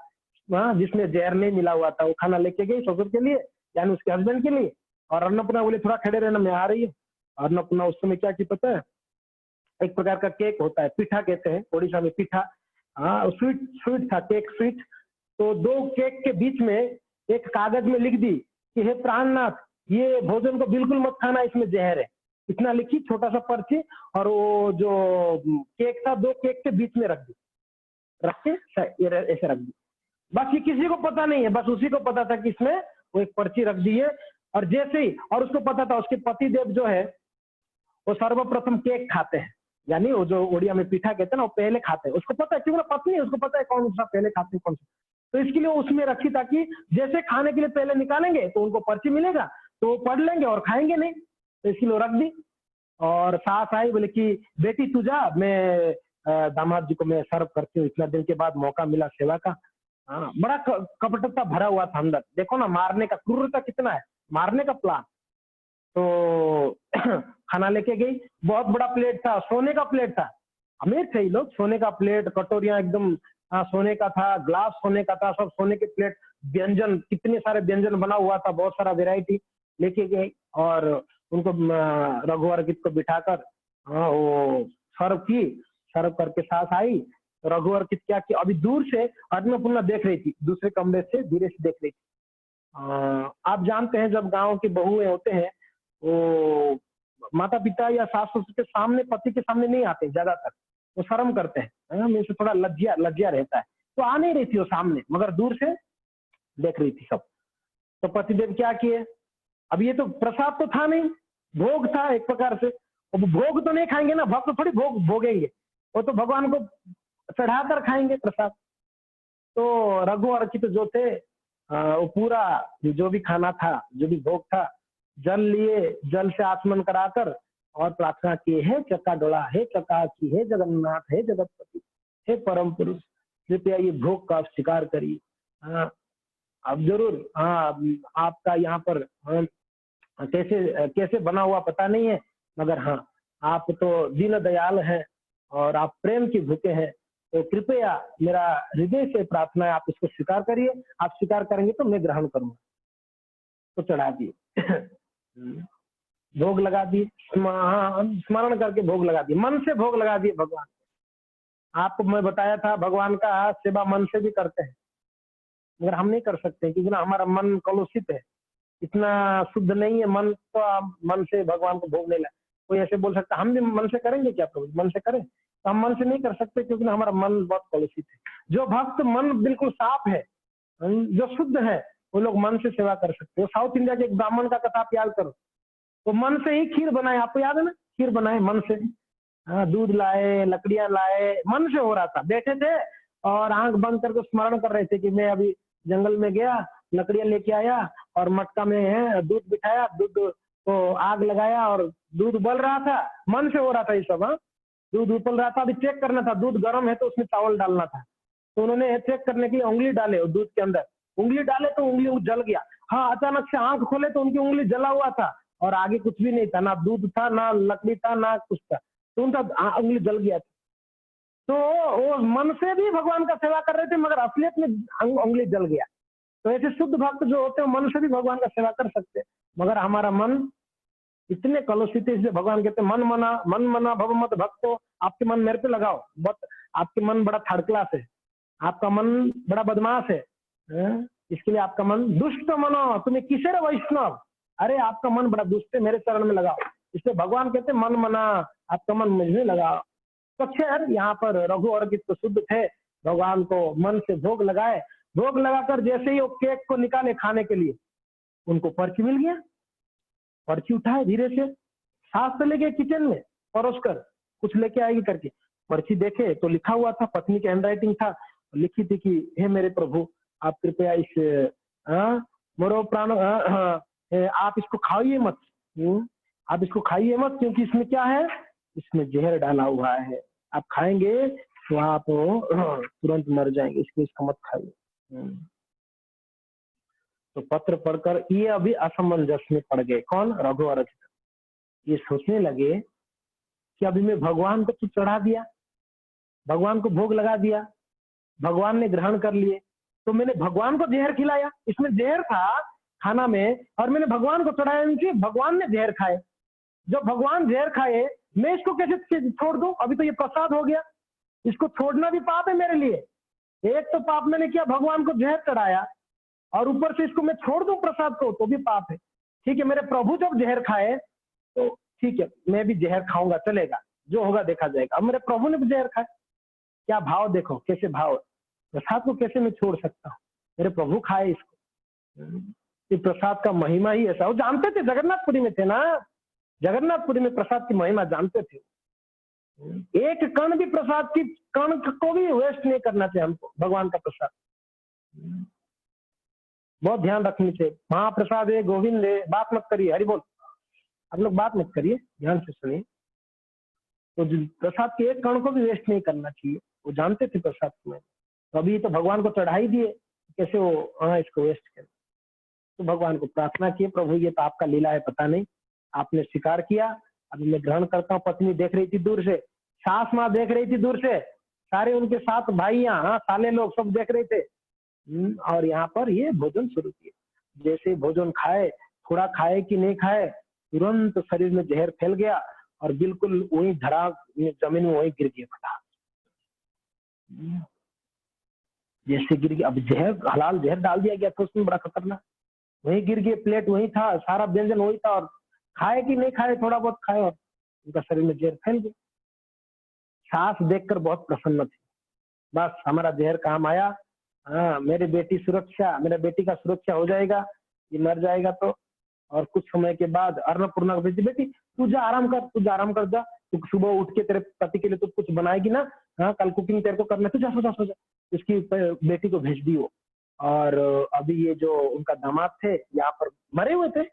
हाँ, जिसमें जहर नहीं मिला हुआ था, वो खाना लेके गई ससुर के लिए, यानी उसके हस्बैंड के लिए। और अन्नपूर्णा बोले थोड़ा खड़े रहना, मैं आ रही हूँ। अन्नपूर्णा उस समय क्या की पता है, एक प्रकार का केक होता है, पीठा कहते हैं ओडिशा में, पीठा। हाँ, स्वीट स्वीट था, केक स्वीट। तो दो केक के बीच में एक कागज में लिख दी कि हे प्राणनाथ, ये भोजन को बिल्कुल मत खाना, इसमें जहर है। इतना लिखी, छोटा सा पर्ची। और वो जो केक था, दो केक के बीच में रख दी, रख के ऐसे रख दी। बस ये किसी को पता नहीं है, बस उसी को पता था कि इसमें वो एक पर्ची रख दी है। और जैसे ही, और उसको पता था उसके पति देव जो है वो सर्वप्रथम केक खाते हैं, यानी वो जो उड़िया में पीठा कहते हैं ना, वो पहले खाते हैं। उसको पता है, क्योंकि पत्नी है, उसको पता है कौन सा पहले खाते हैं कौन सा। तो इसके लिए उसमें रखी, ताकि जैसे खाने के लिए पहले निकालेंगे तो उनको पर्ची मिलेगा, तो वो पढ़ लेंगे और खाएंगे नहीं। तो इसके लिए रख दी। और सास आई, बोले कि बेटी तू जा, मैं दामाद जी को मैं सर्व करती हूँ, इतना दिन के बाद मौका मिला सेवा का। हाँ, बड़ा कपटता भरा हुआ था अंदर। देखो ना, मारने का क्रूरता कितना है, मारने का प्लान। तो खाना लेके गई, बहुत बड़ा प्लेट था, सोने का प्लेट था। अमीर थे ये लोग, सोने का प्लेट, कटोरियां एकदम, हाँ, सोने का था, ग्लास सोने का था, सब सोने के प्लेट, व्यंजन, कितने सारे व्यंजन बना हुआ था, बहुत सारा वेराइटी लेके गई। और उनको रघुवर गीत को बिठाकर, हाँ, वो सर्व की। सर्व करके सास आई। रघुवर गीत क्या कि अभी दूर से अन्नपूर्णा देख रही थी, दूसरे कमरे से धीरे से देख रही थी। आप जानते हैं, जब गांव की बहुएं होते हैं, वो माता पिता या सास ससुर के सामने, पति के सामने नहीं आते ज्यादातर, वो शर्म करते हैं, मेरे से थोड़ा लज्जा लज्जा रहता है। तो आ नहीं रही थी वो सामने, मगर दूर से देख रही थी सब। तो पतिदेव क्या किए, अब ये तो प्रसाद तो था नहीं, भोग था एक प्रकार से। अब भोग तो नहीं खाएंगे ना, भक्त थोड़ी भोग भोगेंगे, वो तो भगवान को चढ़ाकर खाएंगे प्रसाद। तो रघु और अर्चित जो थे, वो पूरा जो भी खाना था, जो भी भोग था, जल लिए, जल से आचमन कराकर और प्रार्थना किए, हे चक्का डोला, हे चक्का की, हे जगन्नाथ, हे जगतपति, हे परम पुरुष, कृपया ये भोग का आप स्वीकार करिए। हाँ, अब जरूर, हाँ, आपका यहाँ पर, हाँ, कैसे कैसे बना हुआ पता नहीं है, मगर हाँ, आप तो दीन दयाल हैं और आप प्रेम के भूखे हैं। तो कृपया मेरा हृदय से प्रार्थना है, आप इसको स्वीकार करिए। आप स्वीकार करेंगे तो मैं ग्रहण करूंगा। तो चढ़ा दिए। भोग लगा दिए, स्मरण करके भोग लगा दिए, मन से भोग लगा दिए भगवान। आपको मैं बताया था, भगवान का सेवा मन से भी करते हैं, मगर हम नहीं कर सकते क्योंकि ना हमारा मन कलुषित है, इतना शुद्ध नहीं है मन। तो आप मन से भगवान को भोग नहीं ला। कोई ऐसे बोल सकता हम भी मन से करेंगे क्या प्रभु, मन से करें? तो हम मन से नहीं कर सकते क्योंकि ना हमारा मन बहुत कलुषित है। जो भक्त मन बिल्कुल साफ है, जो शुद्ध है, वो लोग मन से सेवा कर सकते हो। साउथ इंडिया के एक ब्राह्मण का कथा आप याद करो, तो मन से ही खीर बनाए, आपको याद है ना, खीर बनाए मन से। हाँ, दूध लाए, लकड़ियां लाए, मन से हो रहा था। बैठे थे और आंख बंद करके स्मरण कर रहे थे कि मैं अभी जंगल में गया, लकड़ियां लेके आया और मटका में है दूध बिठाया, दूध को आग लगाया और दूध उबल रहा था। मन से हो रहा था ये सब। हाँ, दूध उबल रहा था, अभी चेक करना था, दूध गर्म है तो उसमें चावल डालना था। तो उन्होंने चेक करने के लिए उंगली डाले दूध के अंदर, उंगली डाले तो उंगली जल गया। हाँ, अचानक से आंख खोले तो उनकी उंगली जला हुआ था और आगे कुछ भी नहीं था, ना दूध था, ना लकड़ी था, ना कुछ था। तो उनका उंगली जल गया था। तो वो मन से भी भगवान का सेवा कर रहे थे, मगर असलियत में उंगली जल गया। तो ऐसे शुद्ध भक्त जो होते हैं मन से भी भगवान का सेवा कर सकते हैं, मगर हमारा मन इतने कलुषित है, इसलिए भगवान कहते हैं मन मना भव मत भक्तो। आपके मन मेरे पे लगाओ, बट आपके मन बड़ा थर्ड क्लास है, आपका मन बड़ा बदमाश है। इसके लिए आपका मन दुष्ट मनो तुम्हें किसे रे वैष्णव, अरे आपका मन बड़ा दुष्ट है, मेरे चरण में लगाओ। इसलिए भगवान कहते हैं मन मना, आपका मन मुझे लगाओ। तो खैर यहाँ पर रघु और गीत तो शुद्ध थे, भगवान को मन से भोग लगाए। भोग लगाकर जैसे ही वो केक को निकाले खाने के लिए, उनको पर्ची मिल गया। पर्ची उठाए धीरे से, सास से लेके किचन में परोस कर कुछ लेके आएगी करके, पर्ची देखे तो लिखा हुआ था, पत्नी की हैंडराइटिंग था, लिखी थी कि हे मेरे प्रभु, आप कृपया इस मोरो प्राण, आप इसको खाइए मत। आप इसको खाइए मत, क्योंकि इसमें क्या है, इसमें जहर डाला हुआ है, आप खाएंगे तो आप तुरंत मर जाएंगे, इसलिए इसको मत खाइए। तो पत्र पढ़कर ये अभी असमंजस में पड़ गए। कौन? रघु और अच्युत। ये सोचने लगे कि अभी मैं भगवान को तो चढ़ा दिया, भगवान को भोग लगा दिया, भगवान ने ग्रहण कर लिए, तो मैंने भगवान को जहर खिलाया, इसमें जहर था खाना में और मैंने भगवान को चढ़ाया, इनकी भगवान ने जहर खाए। जब भगवान जहर खाए मैं इसको कैसे छोड़ दूं? अभी तो ये प्रसाद हो गया, इसको छोड़ना भी पाप है मेरे लिए। एक तो पाप मैंने किया, भगवान को जहर चढ़ाया, और ऊपर से इसको मैं छोड़ दूं प्रसाद को, तो भी पाप है। ठीक है, मेरे प्रभु जब जहर खाए तो ठीक है, मैं भी जहर खाऊंगा, चलेगा, जो होगा देखा जाएगा। अब मेरे प्रभु ने भी जहर खाए, क्या भाव देखो, कैसे भाव। प्रसाद को कैसे मैं छोड़ सकता हूँ? मेरे प्रभु खाए इसको। ये प्रसाद का महिमा ही ऐसा, वो जानते थे, जगन्नाथपुरी में थे ना, जगन्नाथपुरी में प्रसाद की महिमा जानते थे। एक कण भी प्रसाद की कण को भी वेस्ट नहीं करना चाहिए हमको, भगवान का प्रसाद बहुत ध्यान रखनी चाहिए। महाप्रसाद है, गोविंद है, बात मत करिए, हरि बोल, आप लोग बात मत करिए, ध्यान से सुनिए। तो प्रसाद के एक कण को भी वेस्ट नहीं करना चाहिए, वो जानते थे प्रसाद में। तो अभी तो भगवान को चढ़ाई दिए, कैसे वो इसको वेस्ट करें। तो भगवान को प्रार्थना किए, प्रभु ये तो आपका लीला है, पता नहीं, आपने स्वीकार किया, अभी मैं ग्रहण करता हूँ। पत्नी देख रही थी दूर से, सास माँ देख रही थी दूर से, सारे उनके साथ भाइयां, साले लोग सब देख रहे थे। और यहाँ पर ये भोजन शुरू किए। जैसे भोजन खाए, थोड़ा खाए कि नहीं खाए, तुरंत शरीर में जहर फैल गया और बिल्कुल वही धरा जमीन में वही गिर गया फटा। जैसे गिर गया, अब जहर, हलाल जहर डाल दिया गया था उसमें, बड़ा खतरनाक, वही गिर गए, प्लेट वही था, सारा व्यंजन वही था, और खाए कि नहीं खाए, थोड़ा बहुत खाए और उनका शरीर में जहर फैल गया। सास देखकर बहुत प्रसन्न थी, बस हमारा जहर काम आया, हाँ मेरी बेटी सुरक्षा, मेरे बेटी का सुरक्षा हो जाएगा, ये मर जाएगा तो। और कुछ समय के बाद अन्नपूर्णा को भेजी, बेटी तू जा आराम कर, तू जा आराम कर, जा तू सुबह उठ के तेरे पति के लिए तू कुछ बनाएगी ना, हाँ कल कुकिंग तेरे को करना, तू जा सो जा सो जा। उसकी बेटी को भेज दी वो। और अभी ये जो उनका दामाद थे यहाँ पर मरे हुए थे,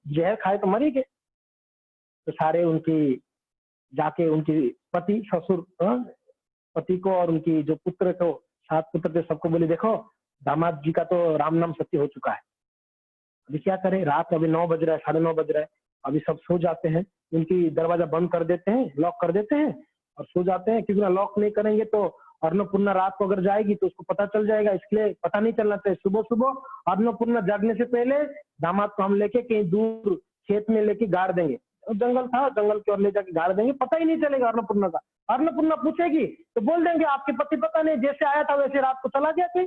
जहर खाए तो मर ही गए। तो सारे उनकी जाके उनकी पति ससुर पति को और उनकी जो पुत्र को, 7 पुत्र थे, सबको बोले देखो दामाद जी का तो राम नाम सत्य हो चुका है, अभी क्या करें। रात अभी 9 बज रहा है, 9:30 बज रहा है, अभी सब सो जाते हैं, उनकी दरवाजा बंद कर देते हैं, लॉक कर देते हैं और सो जाते हैं, क्योंकि लॉक नहीं करेंगे तो अन्नपूर्णा रात को अगर जाएगी तो उसको पता चल जाएगा, इसलिए पता नहीं चलना चाहिए। सुबह सुबह अन्नपूर्णा जागने से पहले दामाद को हम लेके कहीं दूर खेत में लेके गाड़ देंगे, जंगल था, जंगल की ओर ले जाके गाड़ देंगे, पता ही नहीं चलेगा अन्नपूर्णा का। अन्नपूर्णा पूछेगी तो बोल देंगे आपके पति पता नहीं, जैसे आया था वैसे रात को चला गया कहीं,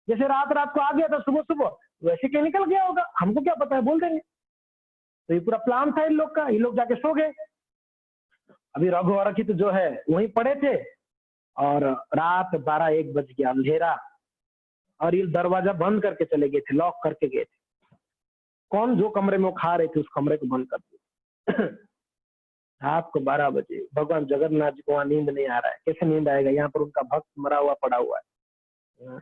जैसे रात को आ गया था सुबह सुबह वैसे कहीं निकल गया होगा, हमको क्या पता है, बोल देंगे। तो ये पूरा प्लान था इन लोग का, ये लोग जाके सो गए। अभी रघु और अच्युत जो है वहीं पड़े थे और रात 12-1 बज गया, अंधेरा, और ये दरवाजा बंद करके चले गए थे, लॉक करके गए थे। कौन? जो कमरे में वो खा रहे थे उस कमरे को बंद कर दिया। रात को 12 बजे भगवान जगन्नाथ जी को वहां नींद नहीं आ रहा है, कैसे नींद आएगा, यहाँ पर उनका भक्त मरा हुआ पड़ा हुआ है।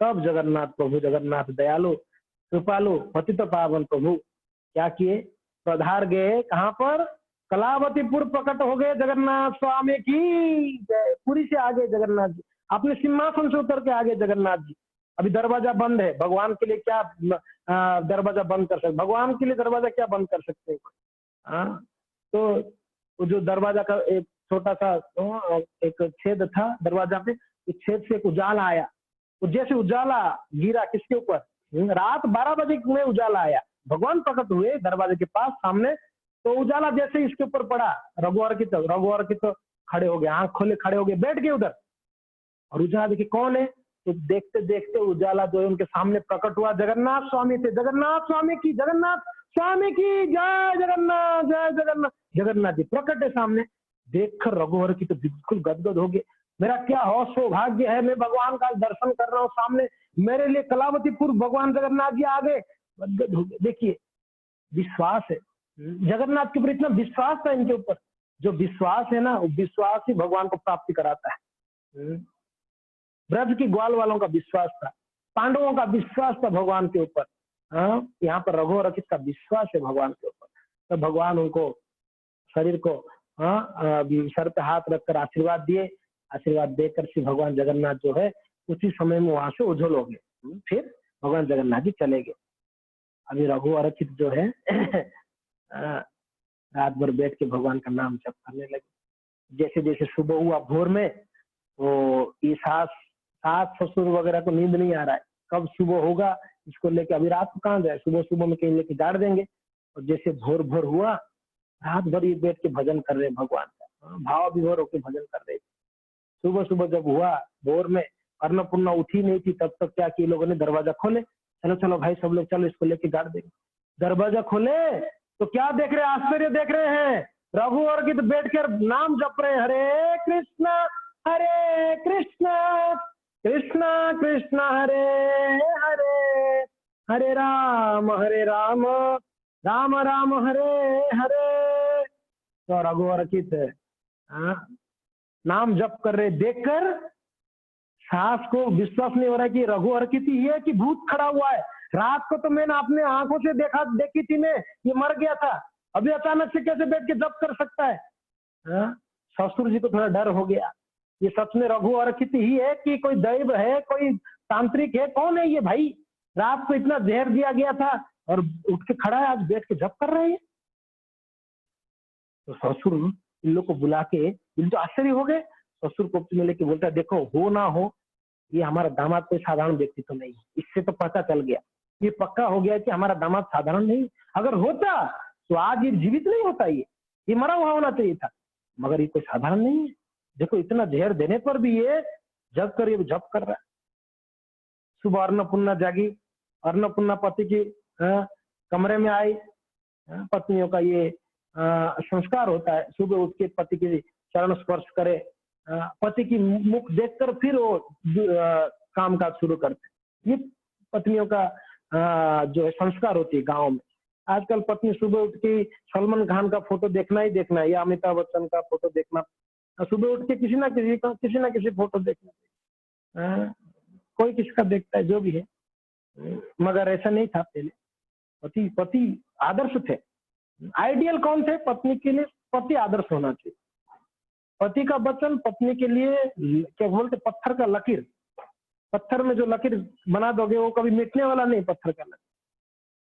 तब जगन्नाथ प्रभु, जगन्नाथ दयालु कृपालु पतित पावन प्रभु क्या किए, पधार गए कहाँ पर, कलावतीपुर प्रकट हो गए जगन्नाथ स्वामी की जय। पुरी से आगे जगन्नाथ जी अपने सिंहासन से उतर के आगे जगन्नाथ जी। अभी दरवाजा बंद है, भगवान के लिए क्या दरवाजा बंद कर सकते, भगवान के लिए दरवाजा क्या बंद कर सकते हैं। तो जो दरवाजा का एक छोटा सा एक छेद था दरवाजा पे, उस छेद से एक उजाला आया, तो जैसे उजाला गिरा किसके ऊपर, रात 12 बजे में उजाला आया, भगवान प्रकट हुए दरवाजे के पास सामने, तो उजाला जैसे इसके ऊपर पड़ा, रघुवर की तो खड़े हो गए, आंख खोले खड़े हो गए, बैठ गए उधर। और उजाला देखिए कौन है, तो देखते देखते उजाला जो है उनके सामने प्रकट हुआ, जगन्नाथ स्वामी थे। जगन्नाथ स्वामी की, जगन्नाथ स्वामी की जय, जगन्नाथ जय जगन्नाथ। जगन्नाथ जी प्रकट है सामने, देखकर रघुवर की तो बिल्कुल गदगद हो गए, मेरा क्या सौभाग्य है, मैं भगवान का दर्शन कर रहा हूँ सामने, मेरे लिए कलावतीपुर भगवान जगन्नाथ जी आ गए, गदगद हो गए। देखिए विश्वास है, जगन्नाथ के ऊपर इतना विश्वास था इनके ऊपर, जो विश्वास है ना, वो विश्वास ही भगवान को प्राप्ति कराता है। ब्रज की ग्वाल वालों का विश्वास था, पांडवों का विश्वास था भगवान के ऊपर, यहाँ पर रघु और अच्युत का विश्वास है भगवान के ऊपर। तो भगवान उनको शरीर को सर पे हाथ रखकर आशीर्वाद दिए, आशीर्वाद देकर श्री भगवान जगन्नाथ जो है उसी समय में वहां से उज्जवल हो गए। फिर भगवान जगन्नाथ जी चले गए। अभी रघु और अंकित जो है अ, रात भर बैठ के भगवान का नाम जप करने लगे। जैसे जैसे सुबह हुआ भोर में, तो ये सास सास ससुर वगैरह को नींद नहीं आ रहा है, कब सुबह होगा इसको लेके। अभी रात को कहाँ जाए, सुबह सुबह में कहीं लेके गाड़ देंगे। और जैसे भोर भोर हुआ, रात भर ये बैठ के भजन कर रहे हैं भगवान का, भाव विभोर होकर भजन कर रहे थे। सुबह सुबह जब हुआ भोर में, अन्नपूर्णा उठी नहीं थी, तब तक क्या किए लोगों ने, दरवाजा खोले, चलो चलो भाई सब लोग चलो इसको लेके गाड़ देंगे। दरवाजा खोले तो क्या देख रहे हैं, आश्चर्य देख रहे हैं, रघु और गीत बैठ कर नाम जप रहे हैं, हरे कृष्णा कृष्णा कृष्णा हरे हरे, हरे राम राम राम हरे हरे। तो रघु और गीत नाम जप कर रहे, देखकर सास को विश्वास नहीं हो रहा है कि रघु अर्कित ही है कि भूत खड़ा हुआ है। रात को तो मैंने अपने आंखों से देखी थी मैं, ये मर गया था, अभी अचानक से कैसे बैठ के जप कर सकता है। ससुर जी को थोड़ा डर हो गया, ये सच में रघु अर्कित ही है कि कोई दैव है, कोई तांत्रिक है, कौन है ये भाई, रात को इतना जहर दिया गया था और उठ के खड़ा है, आज बैठ के जप कर रहे हैं। तो ससुर इन लोग को बुला के, इन तो आश्चर्य हो गए। ससुर को में लेके बोलता है, देखो हो ना हो ये हमारा दामाद कोई साधारण व्यक्ति तो नहीं है, इससे तो पता चल गया, ये पक्का हो गया कि हमारा दामाद साधारण नहीं। अगर होता तो आज ये जीवित नहीं होता, ये मरा हुआ होना चाहिए था, मगर ये कोई साधारण नहीं है। देखो इतना जहर देने पर भी ये जप कर रहा है। सुबह अन्नपूर्णा जागी, अन्नपूर्णा पति की कमरे में आई। पत्नियों का ये संस्कार होता है, सुबह उठ के पति के चरण स्पर्श करे, पति की मुख देखकर फिर वो काम काज शुरू करते। ये पत्नियों का जो है संस्कार होती है गाँव में। आजकल पत्नी सुबह उठ के सलमान खान का फोटो देखना ही देखना है, या अमिताभ बच्चन का फोटो देखना, सुबह उठ के किसी ना किसी फोटो देखना, कोई किसी का देखता है जो भी है, मगर ऐसा नहीं था पहले। पति आदर्श थे, आइडियल कौन थे पत्नी के लिए, पति आदर्श होना चाहिए। पति का वचन पत्नी के लिए क्या बोलते, पत्थर का लकीर, पत्थर में जो लकीर बना दोगे वो कभी मिटने वाला नहीं, पत्थर का लकीर।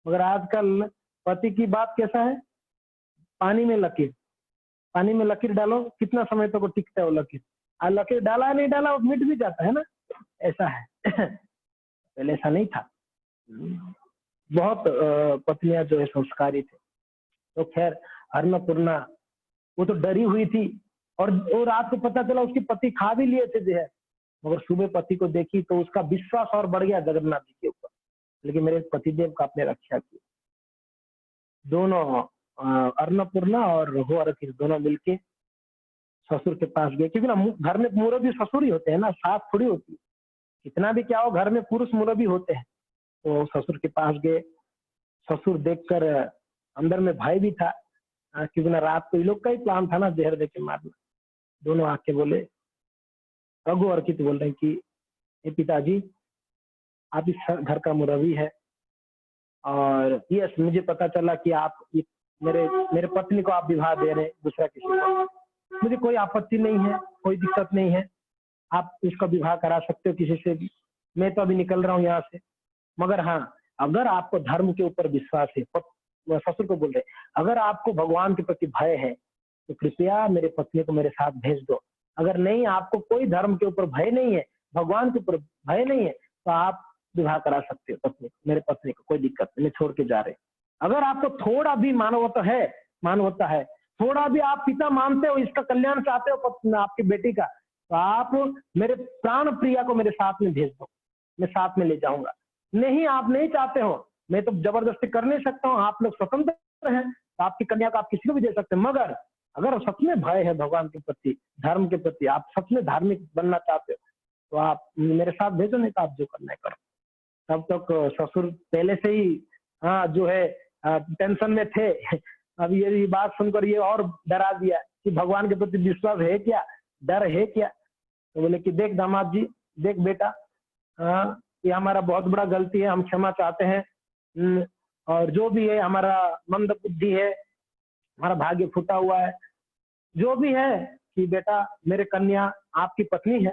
मगर आजकल पति की बात कैसा है, पानी में लकीर डालो, कितना समय तक तो टिकता है वो लकीर, और लकीर डाला नहीं डाला वो मिट भी जाता है ना, ऐसा है। पहले ऐसा नहीं था, बहुत पत्नियां जो है संस्कारी थे। तो खैर अन्नपूर्णा वो तो डरी हुई थी, और वो रात को पता चला उसके पति खा भी लिए थे जहर, मगर सुबह पति को देखी तो उसका विश्वास और बढ़ गया जगन्नाथ जी के ऊपर, लेकिन मेरे पतिदेव का आपने रक्षा की। दोनों अन्नपूर्णा और रघु अर्कित दोनों मिलके ससुर के पास गए, क्योंकि ना घर में मुरब्बी ससुर ही होते हैं ना, सास थोड़ी होती है, कितना भी क्या हो घर में पुरुष मुरब्बी होते हैं। तो ससुर के पास गए, ससुर देखकर अंदर में भय भी था, क्योंकि ना रात को ये लोग का ही प्लान था ना जहर देके मारना। दोनों आके बोले, रघु अर्कित बोल रहे हैं कि ये पिताजी आप इस घर का मुरब्बी है, और यस मुझे पता चला कि आप मेरे पत्नी को आप विवाह दे रहे हैं दूसरा किसी को, मुझे कोई आपत्ति नहीं है, कोई दिक्कत नहीं है, आप इसका विवाह करा सकते हो किसी से भी, मैं तो अभी निकल रहा हूँ यहाँ से। मगर हाँ, अगर आपको धर्म के ऊपर विश्वास है, ससुर को बोल रहे, अगर आपको भगवान के प्रति भय है तो कृपया मेरे पत्नी को मेरे साथ भेज दो। अगर नहीं, आपको कोई धर्म के ऊपर भय नहीं है, भगवान के ऊपर भय नहीं है, तो आप विवाह करा सकते हो पत्नी, मेरे पत्नी को कोई दिक्कत नहीं, मैं छोड़ के जा रहे। अगर आपको थोड़ा भी मानवता है, थोड़ा भी आप पिता मानते हो, इसका कल्याण चाहते हो आपकी बेटी का, तो आप मेरे प्राण प्रिया को मेरे साथ में भेज दो, मैं साथ में ले जाऊंगा। नहीं, आप नहीं चाहते हो, मैं तो जबरदस्ती कर नहीं सकता हूँ, आप लोग स्वतंत्र हैं, तो आपकी कन्या को आप किसी को भी दे सकते हैं। मगर अगर सच में भय है भगवान के प्रति, धर्म के प्रति, आप सच में धार्मिक बनना चाहते हो, तो आप मेरे साथ भेजो, नहीं तो आप जो करना है करो। तब तक ससुर पहले से ही जो है टेंशन में थे। अब ये बात सुनकर ये और डरा दिया कि भगवान के प्रति विश्वास है क्या, डर है क्या। तो बोले कि देख दामाद जी, देख बेटा, ये हमारा बहुत बड़ा गलती है, हम क्षमा चाहते हैं, और जो भी है हमारा मंद बुद्धि है, हमारा भाग्य फूटा हुआ है, जो भी है कि बेटा मेरे कन्या आपकी पत्नी है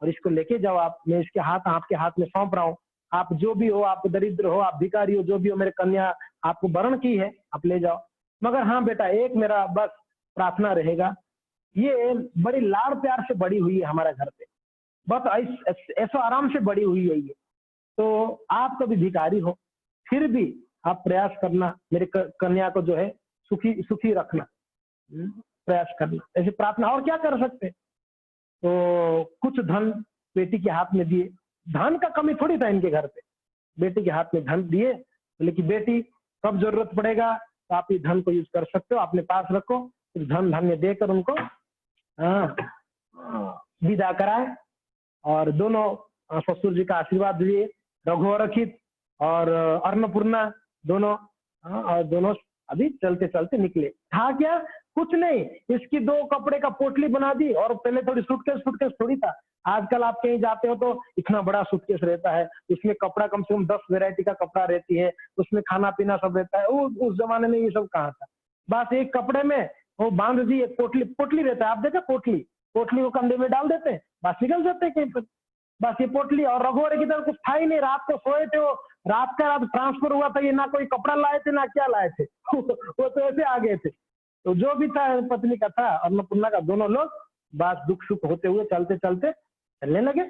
और इसको लेके जाओ आप, मैं इसके हाथ आपके हाथ में सौंप रहा हूँ, आप जो भी हो, आप दरिद्र हो, आप भिखारी हो, जो भी हो, मेरे कन्या आपको वरण की है, आप ले जाओ। मगर हाँ बेटा, एक मेरा बस प्रार्थना रहेगा, ये बड़ी लाड़ प्यार से बड़ी हुई है हमारे घर पे, बहुत ऐसो आराम से बड़ी हुई है ये। तो आप कभी भिखारी हो, फिर भी आप प्रयास करना मेरे कन्या को जो है सुखी सुखी रखना। प्रयास करना, ऐसी प्रार्थना। और क्या कर सकते हैं? तो कुछ धन बेटी के हाथ में दिए। धन का कमी थोड़ी था इनके घर पे, बेटी के हाथ में धन दिए, बोले कि बेटी कब जरूरत पड़ेगा तो आप इस धन को यूज कर सकते हो, अपने पास रखो। इस धन धान्य देकर उनको हाँ, विदा कराए। और दोनों ससुर जी का आशीर्वाद दिए, रघुवरखित और अन्नपूर्णा दोनों। और दोनों अभी चलते चलते निकले। था क्या? कुछ नहीं, इसकी 2 कपड़े का पोटली बना दी। और पहले थोड़ी सूटकेस थोड़ी था। आजकल आप कहीं जाते हो तो इतना बड़ा सूटकेस रहता है, उसमें कपड़ा कम से कम 10 वैरायटी का कपड़ा रहती है, उसमें खाना पीना सब रहता है। उस जमाने में ये सब कहाँ था? बस एक कपड़े में वो बांध दी, एक पोटली रहता है, आप देखा पोटली को कंधे में डाल देते हैं, बस निकल जाते हैं कहीं पर। बस ये पोटली। और रघुवर की तरफ कुछ था ही नहीं, रात को सोए थे वो, रात का रात ट्रांसफर हुआ था, ये ना कोई कपड़ा लाए थे ना क्या लाए थे वो तो ऐसे आ गए थे। तो जो भी था पत्नी का था, अन्नपूर्णा का, दोनों लोग बस दुख सुख होते हुए चलते चलते चलने लगे।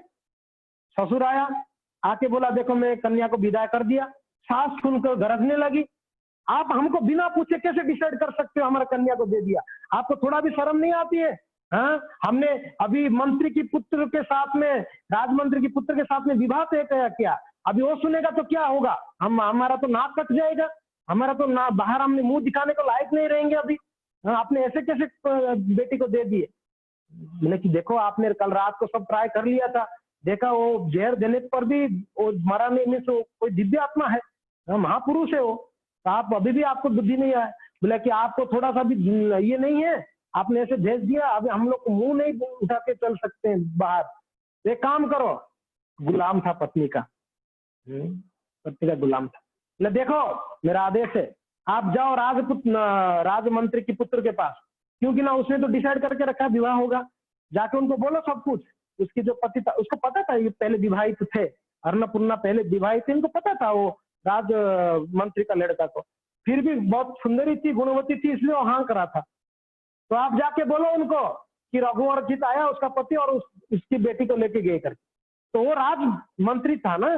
ससुर आया, आके बोला देखो मैं कन्या को विदा कर दिया। सास सुनकर गरजने लगी, आप हमको बिना पूछे कैसे डिसाइड कर सकते हो हमारा कन्या को दे दिया? आपको थोड़ा भी शर्म नहीं आती है? हाँ, हमने अभी मंत्री की पुत्र के साथ में, राजमंत्री की पुत्र के साथ में विवाह तय किया। अभी वो सुनेगा तो क्या होगा? हमारा तो नाक कट जाएगा, हमारा तो ना बाहर हमने मुंह दिखाने को लायक नहीं रहेंगे अभी। हाँ, आपने ऐसे कैसे बेटी को दे दिए? बोले कि देखो आपने कल रात को सब ट्राई कर लिया था, देखा वो जहर देने पर भी वो मरा नहीं, में से कोई दिव्य आत्मा है, महापुरुष है वो। तो आप अभी भी आपको बुद्धि नहीं आया? बोला कि आपको थोड़ा सा भी ये नहीं है, आपने ऐसे भेज दिया, अभी हम लोग मुंह नहीं उठा के चल सकते हैं बाहर। एक काम करो, गुलाम था पत्नी का, पत्नी का गुलाम था। बोले देखो मेरा आदेश है, आप जाओ राजमंत्री की पुत्र के पास, क्योंकि ना उसने तो डिसाइड करके रखा विवाह होगा। जाके उनको बोलो सब कुछ। उसकी जो पति था उसको पता था ये पहले विवाहित थे, अन्नपूर्णा पहले विवाहित थे, इनको पता था वो राज मंत्री का लड़का को। फिर भी बहुत सुंदरी थी, गुणवती थी, इसलिए वो हाँ करा था। तो आप जाके बोलो उनको कि रघुवरखित आया, उसका पति, और उसकी बेटी को लेके गए करके। तो वो राज मंत्री था ना,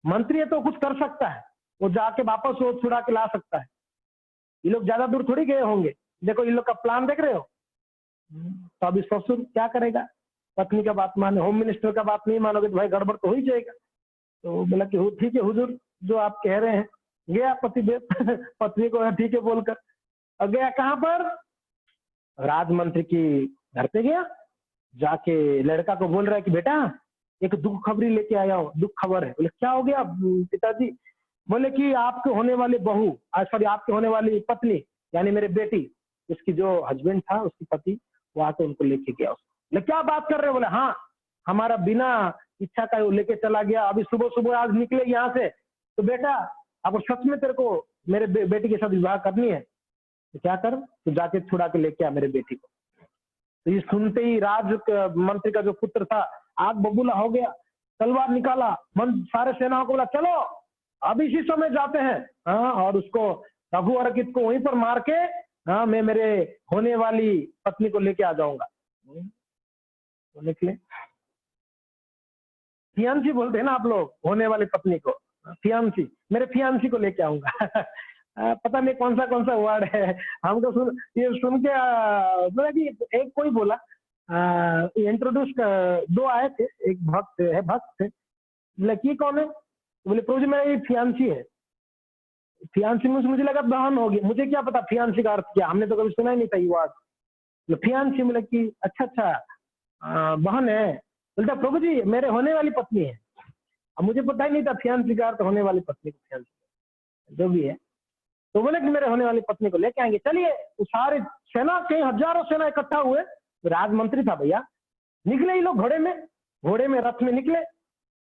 मंत्री है तो कुछ कर सकता है, वो जाके वापस वो छुड़ा के ला सकता है। ये लोग ज्यादा दूर थोड़ी गए होंगे। देखो इन लोग का प्लान देख रहे हो। तो अभी ससुर क्या करेगा? पत्नी का बात माने, होम मिनिस्टर का बात नहीं मानोगे तो भाई गड़बड़ तो हो ही जाएगा। तो बोला कि ठीक है हुजूर, जो आप कह रहे हैं। गया पतिदेव पत्नी को ठीक है बोलकर। और गया कहाँ पर? राजमंत्री की घर पे गया। जाके लड़का को बोल रहा है कि बेटा एक दुख खबरी लेके आया हूँ, दुख खबर है। बोले क्या हो गया पिताजी? बोले कि आपके होने वाली बहू, सॉरी आपके होने वाली पत्नी, यानी मेरे बेटी, उसकी जो हस्बैंड था उसकी पति, वो आके उनको लेके गया। बोले क्या बात कर रहे हो? बोले हाँ, हमारा बिना इच्छा का वो लेके चला गया। अभी सुबह सुबह आज निकले यहाँ से। तो बेटा अगर सच में तेरे को मेरे बेटी के साथ विवाह करनी है तो क्या कर, तो जाके छुड़ा के लेके आ मेरे बेटी को। तो ये सुनते ही राज मंत्री का जो पुत्र था आग बबूला हो गया, तलवार निकाला, सारे सेनाओं को बोला चलो अब इसी समय जाते हैं। हाँ, और उसको रघुवरखित को वहीं पर मार के, हाँ, मैं मेरे होने वाली पत्नी को लेके आ जाऊंगा। तो निकले। फियांसी बोलते हैं ना आप लोग होने वाली पत्नी को, फियांसी, मेरे फियांसी को लेके आऊंगा पता नहीं कौन सा वर्ड है हमको ये सुन के बोला कि एक कोई बोला इंट्रोड्यूस 2 आए थे, एक भक्त थे। बोले की कौन है? बोले प्रभु जी मेरी फियांसी है। फियांसी में मुझे लगा बहन होगी, मुझे क्या पता फियांसी का अर्थ क्या, हमने तो कभी सुना ही नहीं था ये वर्ड। फियांसी बोले कि अच्छा बहन है। बोलता प्रभु जी मेरे होने वाली पत्नी है। अब मुझे पता ही नहीं था फियांसी का अर्थ होने वाली पत्नी को, फियांसी जो भी है। तो बोले कि मेरे होने वाली पत्नी को लेके आएंगे। चलिए, तो सारे सेना, कई हजारों सेना इकट्ठा हुए। राजमंत्री था भैया। निकले ये लोग घोड़े में रथ में निकले।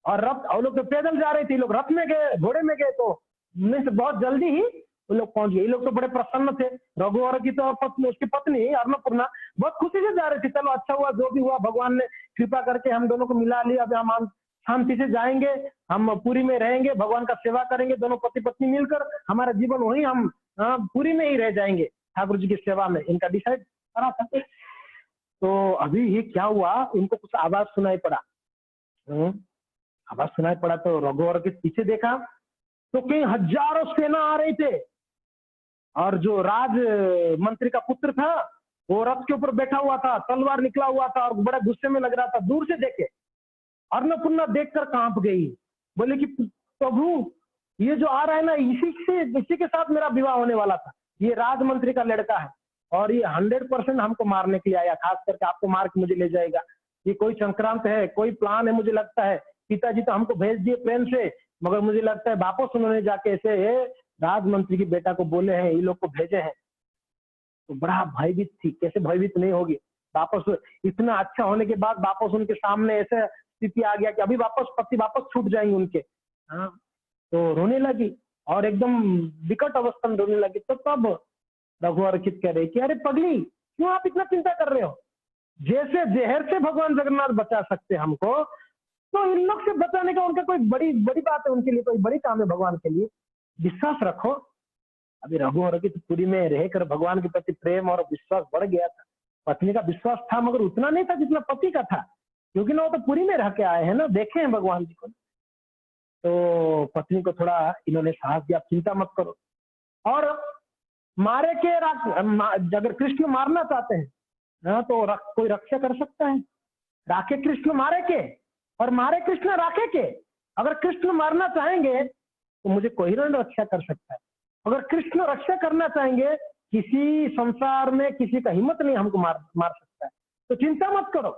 और लोग तो पैदल जा रहे थे, लोग रथ में गए, घोड़े में गए। तो बहुत जल्दी ही वो लोग पहुंच गए। ये लोग तो बड़े प्रसन्न थे। रघुवरखित और पत्नी, उसकी पत्नी अन्नपूर्णा बहुत खुशी से जा रहे थे। चलो अच्छा हुआ, जो भी हुआ भगवान ने कृपा करके हम दोनों को मिला लिया, अब हम शांति से जाएंगे, हम पुरी में रहेंगे, भगवान का सेवा करेंगे, दोनों पति पत्नी मिलकर, हमारा जीवन वही हम पुरी में ही रह जाएंगे ठाकुर जी की सेवा में, इनका डिसाइड करा था। तो अभी ये क्या हुआ, उनको कुछ आवाज सुनाई पड़ा। आवाज सुनाई पड़ा तो रघुवर के पीछे देखा तो कई हजारों सेना आ रही थे, और जो राज मंत्री का पुत्र था वो रथ के ऊपर बैठा हुआ था, तलवार निकला हुआ था और बड़ा गुस्से में लग रहा था। दूर से देखे, अन्नपूर्णा देखकर कांप गई, बोले कि प्रभु ये जो आ रहा है ना, इसी के साथ मेरा विवाह होने वाला था, ये राजमंत्री का लड़का है और ये 100% हमको मारने के लिए आया, खास करके आपको मार के मुझे ले जाएगा। ये कोई संक्रांत है, कोई प्लान है, मुझे लगता है। पिताजी तो हमको भेज दिए प्रेम से, मगर मुझे लगता है वापस उन्होंने जाके ऐसे राजमंत्री की बेटा को बोले हैं, ये लोग को भेजे हैं। तो बड़ा भयभीत थी, कैसे भयभीत नहीं होगी, वापस इतना अच्छा होने के बाद वापस उनके सामने ऐसे स्थिति आ गया कि अभी वापस पति वापस छूट जाएंगे उनके। हाँ, तो रोने लगी और एकदम विकट अवस्था में रोने लगी। तो तब रघुवर चित कह रहे कि अरे पगली, क्यों आप इतना चिंता कर रहे हो? जैसे जहर से भगवान जगन्नाथ बचा सकते हमको, तो इन लोग से बचाने का उनका कोई बड़ी बड़ी बात है, उनके लिए कोई बड़ी काम है भगवान के लिए, विश्वास रखो। अभी रघुवर की पुरी में रहकर भगवान के प्रति प्रेम और विश्वास बढ़ गया था। पत्नी का विश्वास था मगर उतना नहीं था जितना पति का था, क्योंकि ना वो तो पुरी में रह के आए हैं ना, देखे हैं भगवान जी को। तो पत्नी को थोड़ा इन्होंने साहस दिया, चिंता मत करो। और मारे के अगर कृष्ण मारना चाहते हैं ना, तो कोई रक्षा कर सकता है? राखे कृष्ण मारे के और मारे कृष्ण राखे के। अगर कृष्ण मारना चाहेंगे तो मुझे कोई नहीं रक्षा कर सकता है। अगर कृष्ण रक्षा करना चाहेंगे, किसी संसार में किसी का हिम्मत नहीं हमको मार सकता है। तो चिंता मत करो,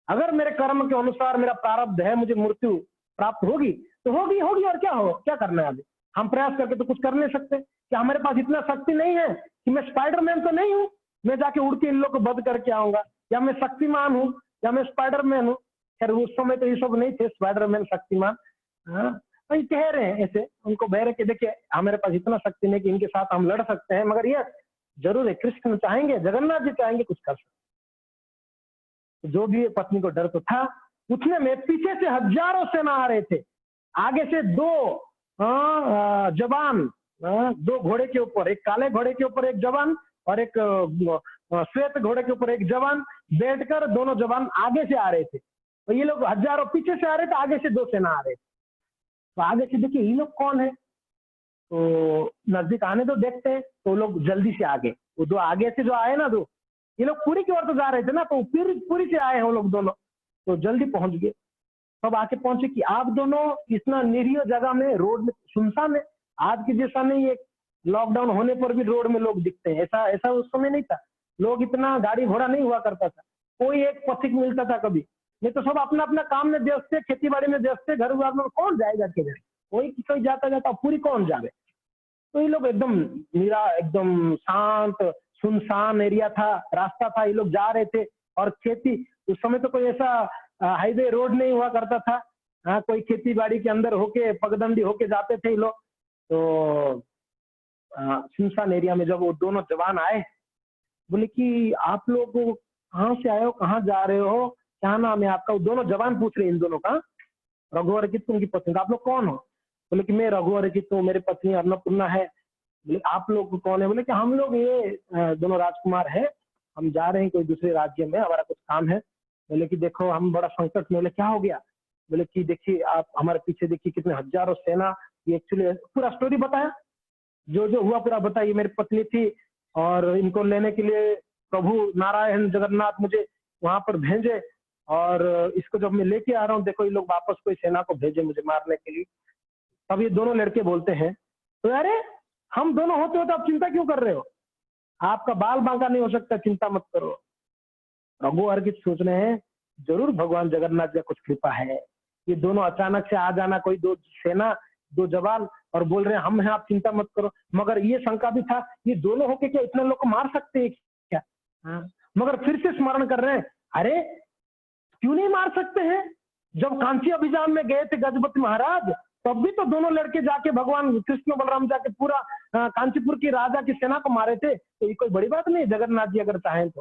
अगर मेरे कर्म के अनुसार मेरा प्रारब्ध है, मुझे मृत्यु प्राप्त होगी तो होगी होगी, और क्या हो, क्या करना है अभी? हम प्रयास करके तो कुछ कर नहीं सकते। क्या हमारे पास इतना शक्ति नहीं है कि मैं स्पाइडरमैन तो नहीं हूँ, मैं जाके उड़ के इन लोग को बंद करके आऊंगा, या मैं शक्तिमान हूँ, या मैं स्पाइडरमैन हूँ। खैर उस समय तो ये सब नहीं थे, स्पाइडरमैन शक्तिमान। हाँ, वही कह रहे हैं ऐसे, उनको बह रहे कि देखिए हमारे पास इतना शक्ति नहीं कि इनके साथ हम लड़ सकते हैं, मगर ये जरूर है, कृष्ण चाहेंगे, जगन्नाथ जी चाहेंगे, कुछ कर सकते। जो भी पत्नी को डर तो था, उतने में पीछे से हजारों सेना आ रहे थे। आगे से दो जवान, दो घोड़े के ऊपर, एक काले घोड़े के ऊपर एक जवान और एक श्वेत घोड़े के ऊपर एक जवान बैठकर, दोनों जवान आगे से आ रहे थे। तो ये लोग हजारों पीछे से आ रहे थे, आगे से दो सेना आ रहे थे। तो आगे से देखिए ये लोग कौन है, तो नजदीक आने तो देखते हैं। तो लोग जल्दी से आगे, वो दो आगे से जो आए ना, दो ये लोग पुरी की ओर तो जा रहे थे ना, तो पुरी से आए हैं वो लोग दोनों, तो जल्दी पहुंच गए। तब आके पहुंचे कि आप दोनों इतना निरीह जगह में, रोड में सुनसान है, आज की जैसा नहीं है, लॉकडाउन होने पर भी रोड में लोग दिखते हैं, ऐसा उस समय नहीं था। लोग इतना गाड़ी घोड़ा नहीं हुआ करता था, कोई एक पथिक मिलता था कभी, नहीं तो सब अपना अपना काम में व्यस्त थे, खेती बाड़ी में व्यस्त थे, घर में कौन जाएगा किधर, कोई जाता जाता पूरी कौन जावे। तो ये लोग एकदम निरा, एकदम शांत सुनसान एरिया था, रास्ता था, ये लोग जा रहे थे। और खेती, उस समय तो कोई ऐसा हाईवे रोड नहीं हुआ करता था। हाँ, कोई खेती बाड़ी के अंदर होके पगडंडी होके जाते थे ये लोग। तो सुनसान एरिया में जब वो दोनों जवान आए, बोले कि आप लोग कहाँ से आए हो, कहाँ जा रहे हो, क्या नाम है आपका? वो दोनों जवान पूछ रहे इन दोनों का, रघुवर की उनकी पत्नी, आप लोग कौन हो? बोले कि मैं रघुवर की, तो मेरी पत्नी अन्नपूर्णा है। बोले आप लोग कौन है? बोले कि हम लोग ये दोनों राजकुमार है, हम जा रहे हैं कोई दूसरे राज्य में, हमारा कुछ काम है। बोले कि देखो हम बड़ा संकट में। बोले क्या हो गया? बोले कि देखिए आप हमारे पीछे देखिए, कितने हजारों सेना। ये एक्चुअली पूरा स्टोरी बताया, जो जो हुआ पूरा बताया। मेरी पत्नी थी और इनको लेने के लिए प्रभु नारायण जगन्नाथ मुझे वहां पर भेजे, और इसको जब मैं लेके आ रहा हूँ, देखो ये लोग वापस कोई सेना को भेजे मुझे मारने के लिए। तब ये दोनों लड़के बोलते हैं, तो अरे हम दोनों होते हो तो आप चिंता क्यों कर रहे हो? आपका बाल बांका नहीं हो सकता, चिंता मत करो। रघुवर की सोच रहे हैं जरूर भगवान जगन्नाथ का कुछ कृपा है, ये दोनों अचानक से आ जाना, कोई दो सेना दो जवान, और बोल रहे हैं हम हैं, आप चिंता मत करो। मगर ये शंका भी था, ये दोनों होके क्या इतने लोग को मार सकते हैं क्या? हाँ। मगर फिर से स्मरण कर रहे हैं, अरे क्यों नहीं मार सकते हैं? जब कांची अभियान में गए थे गजपति महाराज, तब भी तो दोनों लड़के जाके भगवान कृष्ण बलराम जाके पूरा कांचीपुर की राजा की सेना को मारे थे। तो ये कोई बड़ी बात नहीं, जगन्नाथ जी अगर चाहें तो।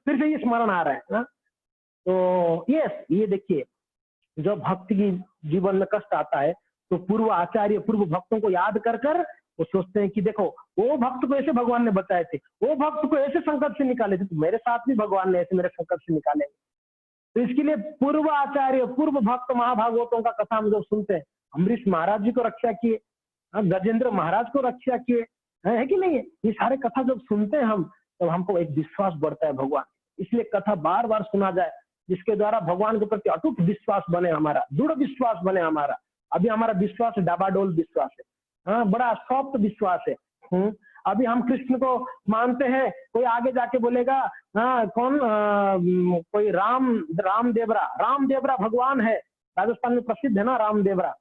फिर से ये स्मरण आ रहा है ना? तो यस, ये देखिए जब भक्त की जीवन में कष्ट आता है तो पूर्व आचार्य पूर्व भक्तों को याद कर कर वो सोचते हैं कि देखो वो भक्त को ऐसे भगवान ने बचाए थे, वो भक्त को ऐसे संकट से निकाले थे, तो मेरे साथ भी भगवान ने ऐसे मेरे संकट से निकाले। तो इसके लिए पूर्व आचार्य पूर्व भक्त महाभागवतों का कथा हम जब सुनते हैं, अम्बरीश महाराज जी को रक्षा किए, गजेंद्र महाराज को रक्षा किए, है कि नहीं है? ये सारे कथा जब सुनते हैं हम, तब हमको एक विश्वास बढ़ता है भगवान। इसलिए कथा बार बार सुना जाए, जिसके द्वारा भगवान के प्रति अटूट विश्वास बने, हमारा दृढ़ विश्वास बने हमारा। अभी हमारा विश्वास डाबाडोल विश्वास है, हाँ, बड़ा सॉफ्ट विश्वास है। अभी हम कृष्ण को मानते हैं, कोई आगे जाके बोलेगा हाँ कौन कोई रामदेवरा भगवान है, राजस्थान में प्रसिद्ध है ना रामदेवरा।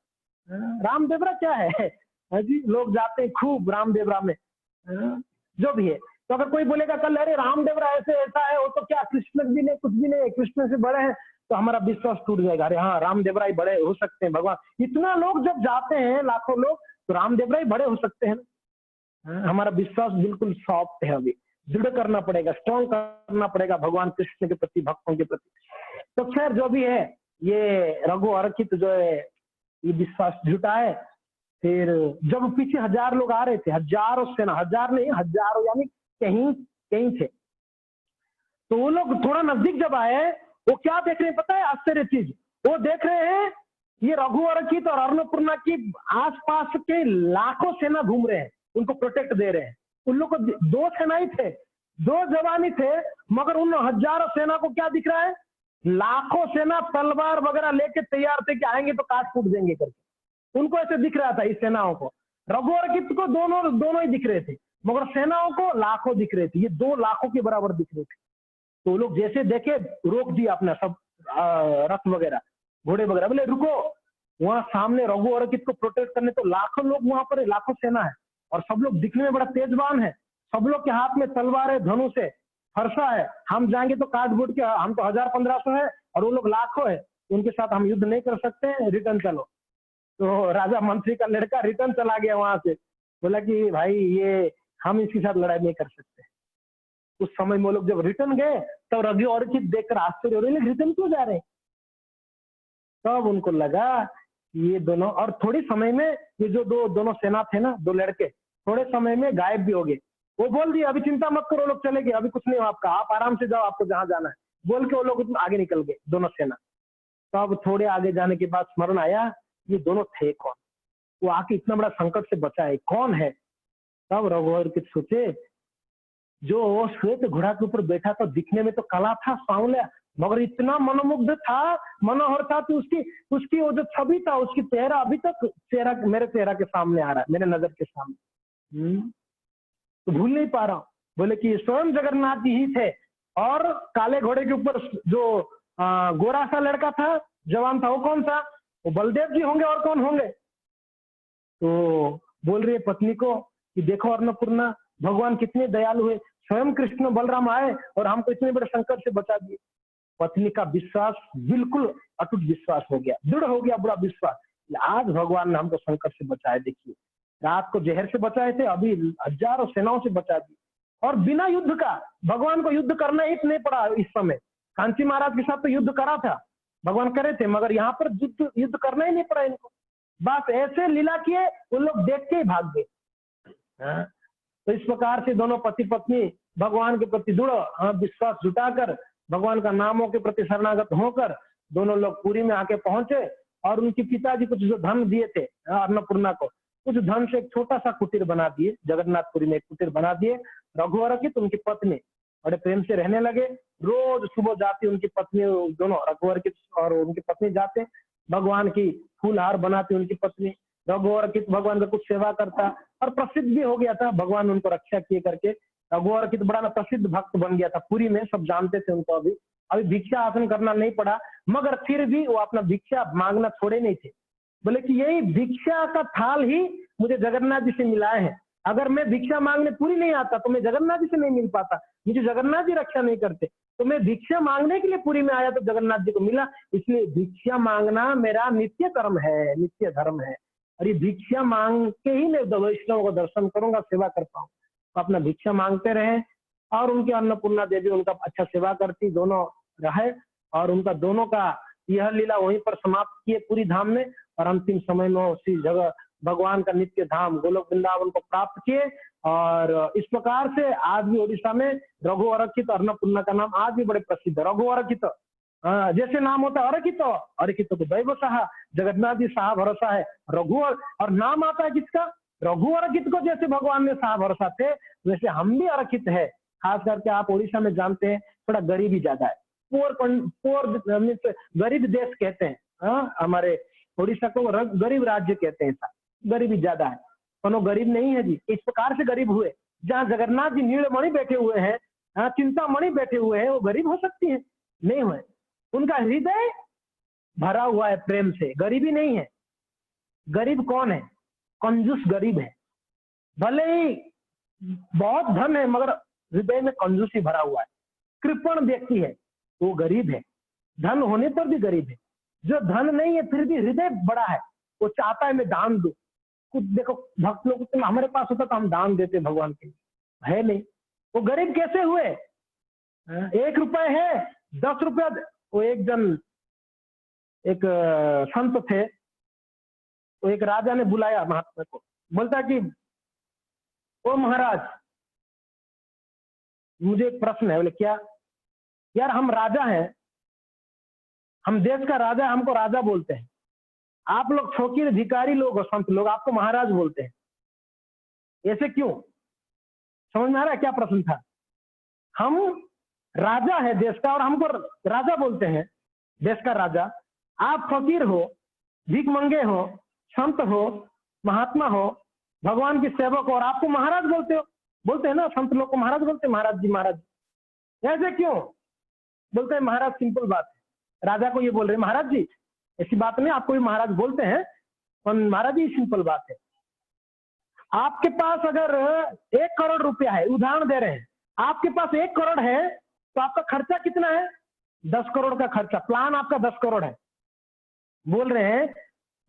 रामदेवरा क्या है? जी, लोग जाते हैं खूब रामदेवरा में, जो भी है। तो अगर कोई बोलेगा कल अरे रामदेवरा ऐसे ऐसा है, वो तो क्या कृष्ण भी नहीं, कुछ भी नहीं, कृष्ण से बड़े हैं, तो हमारा विश्वास टूट जाएगा। अरे हाँ, रामदेवरा ही बड़े हो सकते हैं भगवान। इतना लोग जब जाते हैं, लाखों लोग, तो रामदेवरा ही बड़े हो सकते हैं। हमारा विश्वास बिल्कुल सॉफ्ट है, अभी दृढ़ करना पड़ेगा, स्ट्रॉन्ग करना पड़ेगा भगवान कृष्ण के प्रति, भक्तों के प्रति। तो खैर जो भी है, ये रघु अर्कित जो है ये विश्वास जुटा है। फिर जब पीछे 1000 लोग आ रहे थे, हजारों सेना, 1000 नहीं हजारों, यानी कहीं कहीं थे, तो वो लोग थोड़ा नजदीक जब आए, वो क्या देख रहे हैं पता है? आश्चर्य चीज, वो देख रहे हैं ये रघु अर्कित और अन्नपूर्णा की आसपास के लाखों सेना घूम रहे हैं, उनको प्रोटेक्ट दे रहे हैं। उन लोग को 2 सेना ही थे, 2 जवान ही थे, मगर उन हजारों सेना को क्या दिख रहा है? लाखों सेना तलवार वगैरह लेके तैयार थे कि आएंगे तो काट फूट देंगे करके। उनको ऐसे दिख रहा था इस सेनाओं को। रघु अर्कित को दोनों ही दिख रहे थे, मगर सेनाओं को लाखों दिख रहे थे, ये 2 लाखों के बराबर दिख रहे थे। तो लोग जैसे देखे रोक दिया अपना सब रथ वगैरह, घोड़े वगैरह, बोले रुको, वहां सामने रघु अर्कित को प्रोटेक्ट करने तो लाखों लोग वहां पर, लाखों सेना है, और सब लोग दिखने में बड़ा तेजवान है, सब लोग के हाथ में तलवार है, धनुष है, फरसा है। हम जाएंगे तो काट बूट के, हम तो 1000-1500 है और वो लोग लाखों है, उनके साथ हम युद्ध नहीं कर सकते, रिटर्न चलो। तो राजा मंत्री का लड़का रिटर्न चला गया वहां से, बोला कि भाई ये हम इसके साथ लड़ाई नहीं कर सकते। उस समय में वो लोग जब रिटर्न गए, तब रघु अर्कित देखकर आश्चर्य हो रहे, रिटर्न क्यों जा रहे हैं? तब उनको लगा ये दोनों, और थोड़ी समय में ये जो दोनों सेना थे ना, 2 लड़के थोड़े समय में गायब भी हो गए। वो बोल दिए अभी चिंता मत करो, लोग चले गए, अभी कुछ नहीं हो आपका, आप आराम से जाओ, आपको जहां जाना है, बोल के वो लोग आगे निकल गए, दोनों सेना। तब थोड़े आगे जाने के बाद स्मरण आया ये दोनों थे कौन, वो आके इतना बड़ा संकट से बचाए कौन है। तब रघु अर्कित सोचे, जो श्वेत घोड़ा के ऊपर बैठा था, दिखने में तो काला था, सांवला, मगर इतना मनोमुग्ध था, मनोहर था, तो उसकी वो जो छवि था, उसकी चेहरा अभी तक मेरे चेहरा के सामने आ रहा है, मेरे नजर के सामने। तो भूल नहीं पा रहा हूं। बोले कि स्वयं जगन्नाथ जी ही थे, और काले घोड़े के ऊपर जो गोरा सा लड़का था, जवान था, वो कौन था? वो बलदेव जी होंगे, और कौन होंगे? तो बोल रही है पत्नी को कि देखो अन्नपूर्णा, भगवान कितने दयालु है, स्वयं कृष्ण बलराम आए और हमको इतने बड़े संकट से बचा दिए। पत्नी का विश्वास बिल्कुल अटूट विश्वास हो गया, दृढ़ हो गया, बड़ा विश्वास, आज भगवान ने हमको संकट से बचाए। देखिए, रात को जहर से बचाए थे, अभी हजारों सेनाओं से बचा दिए, और बिना युद्ध का। भगवान को युद्ध करना ही नहीं पड़ा इस समय। कांची महाराज के साथ तो युद्ध करा था, भगवान करे थे, मगर यहाँ पर युद्ध करना ही नहीं पड़ा इनको। बस ऐसे लीला किए, उन लोग देख के ही भाग गए। तो इस प्रकार से दोनों पति पत्नी भगवान के प्रति दृढ़ विश्वास जुटाकर, भगवान का नामों के प्रति शरणागत होकर, दोनों लोग पुरी में आके पहुंचे, और उनके पिताजी कुछ जो धन दिए थे अन्नपूर्णा को, उस धन से एक छोटा सा कुटीर बना दिए, जगन्नाथपुरी में एक कुटीर बना दिए। रघु अर्कित उनकी पत्नी बड़े प्रेम से रहने लगे। रोज सुबह जाती उनकी पत्नी, दोनों रघु अर्कित और उनकी पत्नी जाते, भगवान की फूलहार बनाती उनकी पत्नी। रघु अर्कित भगवान का कुछ सेवा करता, और प्रसिद्ध भी हो गया था, भगवान उनको रक्षा किए करके। रघु अर्कित बड़ा प्रसिद्ध भक्त बन गया था पूरी में, सब जानते थे उनको। अभी भिक्षा आसन करना नहीं पड़ा, मगर फिर भी वो अपना भिक्षा मांगना छोड़े नहीं थे। बोले कि यही भिक्षा का थाल ही मुझे जगन्नाथ जी से मिलाए हैं, अगर मैं भिक्षा मांगने पूरी नहीं आता तो मैं जगन्नाथ जी से नहीं मिल पाता, मुझे जगन्नाथ जी रक्षा नहीं करते, तो मैं भिक्षा मांगने के लिए पूरी में आया तो जगन्नाथ जी को मिला, इसलिए भिक्षा मांगना मेरा नित्य कर्म है, नित्य धर्म है। और ये भिक्षा मांग के ही मैं वैष्णव को दर्शन करूंगा, सेवा कर पाऊंगा। तो अपना भिक्षा मांगते रहे, और उनकी अन्नपूर्णा देवी उनका अच्छा सेवा करती, दोनों रहे, और उनका दोनों का यह लीला वहीं पर समाप्त किए पूरी धाम में, और अंतिम समय में उसी जगह भगवान का नित्य धाम गोलोक वृंदावन को प्राप्त किए। और इस प्रकार से आज भी ओडिशा में रघु अरक्षित अन्नपूर्णा का नाम आज भी बड़े प्रसिद्ध है। रघु अरक्षित, जैसे नाम होता है अरक्षित, अरक्षित तो दैव सहा, जगन्नाथ जी सहा भरोसा है। रघु और नाम आता है किसका? रघु अरक्षित को जैसे भगवान में सहा भरोसा थे, वैसे हम भी अरक्षित है। खास करके आप ओडिशा में जानते हैं थोड़ा गरीबी ज्यादा है, पोर गरीब देश कहते हैं। हमारे ओडिशा को गरीब राज्य कहते हैं, गरीबी ज्यादा है, कोनो गरीब नहीं है जी। इस प्रकार से गरीब हुए, जहाँ जगन्नाथ जी नीलमणि बैठे हुए हैं, चिंतामणि बैठे हुए हैं, वो गरीब हो सकती है? नहीं हुए। उनका हृदय भरा हुआ है प्रेम से, गरीबी नहीं है। गरीब कौन है? कंजूस गरीब है। भले ही बहुत धन है मगर हृदय में कंजूसी भरा हुआ है। कृपण व्यक्ति है वो गरीब है, धन होने पर भी गरीब है। जो धन नहीं है फिर भी हृदय बड़ा है, वो चाहता है मैं दान दूं। कुछ देखो भक्त लोग, हमारे पास होता तो हम दान देते भगवान के, है नहीं। वो गरीब कैसे हुए? 1 रुपए है, 10 रुपया। वो एक संत थे, तो एक राजा ने बुलाया महात्मा को, बोलता कि ओ महाराज मुझे एक प्रश्न है। बोले क्या? यार हम राजा हैं, हम देश का राजा, हमको राजा बोलते हैं। आप लोग फकीर भिखारी लोग और संत लोग आपको महाराज बोलते हैं, ऐसे क्यों? समझ में आ रहा है क्या प्रश्न था? हम राजा है देश का और हमको राजा बोलते हैं, देश का राजा। आप फकीर हो, भीख मंगे हो, संत हो, महात्मा हो, भगवान की सेवक हो, और आपको महाराज बोलते हो। बोलते हैं ना, संत लोग को महाराज बोलते हैं, महाराज जी महाराज। ऐसे क्यों? बोलते हैं महाराज सिंपल बात है। राजा को ये बोल रहे महाराज जी ऐसी बात नहीं, आपको भी महाराज बोलते हैं, पर महाराज जी सिंपल बात है। आपके पास अगर 1 करोड़ रुपया है, उदाहरण दे रहे हैं, आपके पास 1 करोड़ है तो आपका खर्चा कितना है? 10 करोड़ का खर्चा। प्लान आपका 10 करोड़ है। बोल रहे हैं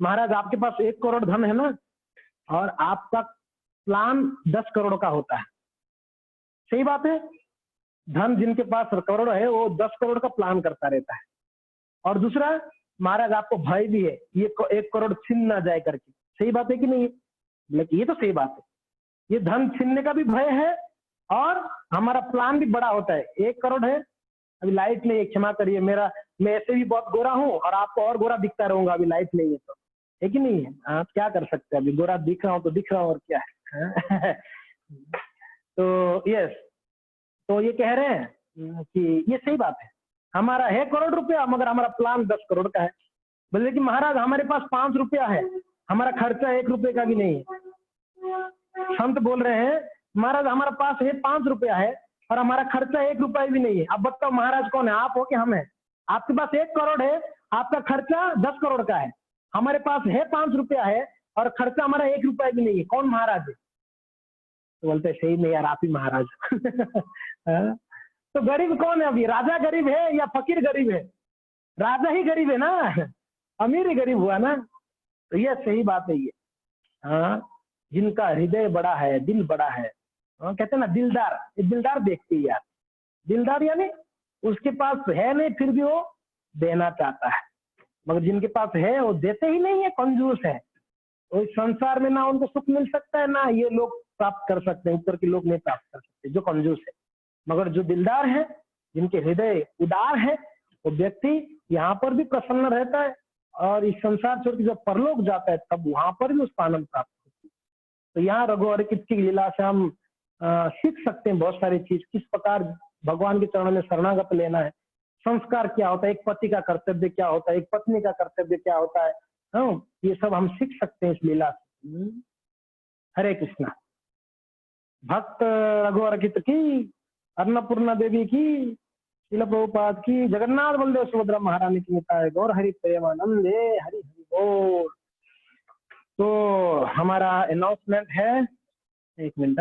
महाराज आपके पास 1 करोड़ धन है ना, और आपका प्लान 10 करोड़ का होता है। सही बात है। धन जिनके पास करोड़ है वो 10 करोड़ का प्लान करता रहता है। और दूसरा, महाराज आपको भय भी है ये 1 करोड़ छीन ना जाए करके। सही बात है कि नहीं? लेकिन ये तो सही बात है, ये धन छीनने का भी भय है और हमारा प्लान भी बड़ा होता है। 1 करोड़ है, अभी लाइट नहीं है, क्षमा करिए, मैं ऐसे भी बहुत गोरा हूँ और आपको और गोरा दिखता रहूंगा, अभी लाइट नहीं है तो, है कि नहीं है? आप क्या कर सकते हैं, अभी गोरा दिख रहा हूँ तो दिख रहा हूँ, और क्या है। तो यस, तो ये कह रहे हैं कि ये सही बात है, हमारा है 1 करोड़ रुपया मगर हमारा प्लान 10 करोड़ का है। बोले कि महाराज हमारे पास 5 रुपया है, हमारा खर्चा 1 रुपए का भी नहीं है। संत बोल रहे हैं महाराज हमारा पास है 5 रुपया है और हमारा खर्चा 1 रुपया भी नहीं है। अब बताओ महाराज कौन है, आप हो कि हम है? आपके पास 1 करोड़ है, आपका खर्चा 10 करोड़ का है, हमारे पास है 5 रुपया है और खर्चा हमारा 1 रुपया भी नहीं है, कौन महाराज है? तो बोलते सही में यार आप ही महाराज। तो गरीब कौन है अभी? राजा गरीब है या फकीर गरीब है? राजा ही गरीब है ना, अमीर ही गरीब हुआ ना। तो ये सही बात है ये। हाँ, जिनका हृदय बड़ा है, दिल बड़ा है, कहते हैं ना दिलदार, ये दिलदार व्यक्ति यार। दिलदार यानी उसके पास है नहीं फिर भी वो देना चाहता है, मगर जिनके पास है वो देते ही नहीं है, कंजूस है। तो इस संसार में ना उनको सुख मिल सकता है ना ये लोग प्राप्त कर सकते हैं, ऊपर के लोग नहीं प्राप्त कर सकते जो कंजूस है। मगर जो दिलदार है, जिनके हृदय उदार है, वो व्यक्ति यहाँ पर भी प्रसन्न रहता है और इस संसार छोड़ के जब परलोक जाता है तब वहां पर भी उसका आनंद प्राप्त होती है। तो यहाँ रघु अरक्षित की लीला से हम सीख सकते हैं बहुत सारी चीज, किस प्रकार भगवान के चरणों में शरणागत लेना है, संस्कार क्या होता है, एक पति का कर्तव्य क्या होता है, एक पत्नी का कर्तव्य क्या होता है। ये सब हम सीख सकते हैं इस लीला से। हरे कृष्णा। भक्त रघु अरक्षित की, अन्नपूर्णा देवी की, श्रील प्रभुपाद की, जगन्नाथ बलदेव सुभद्रा महारानी की निताय गौर हरि प्रेमानंदे। हरि हरि बोल। तो हमारा अनाउंसमेंट है, 1 मिनट।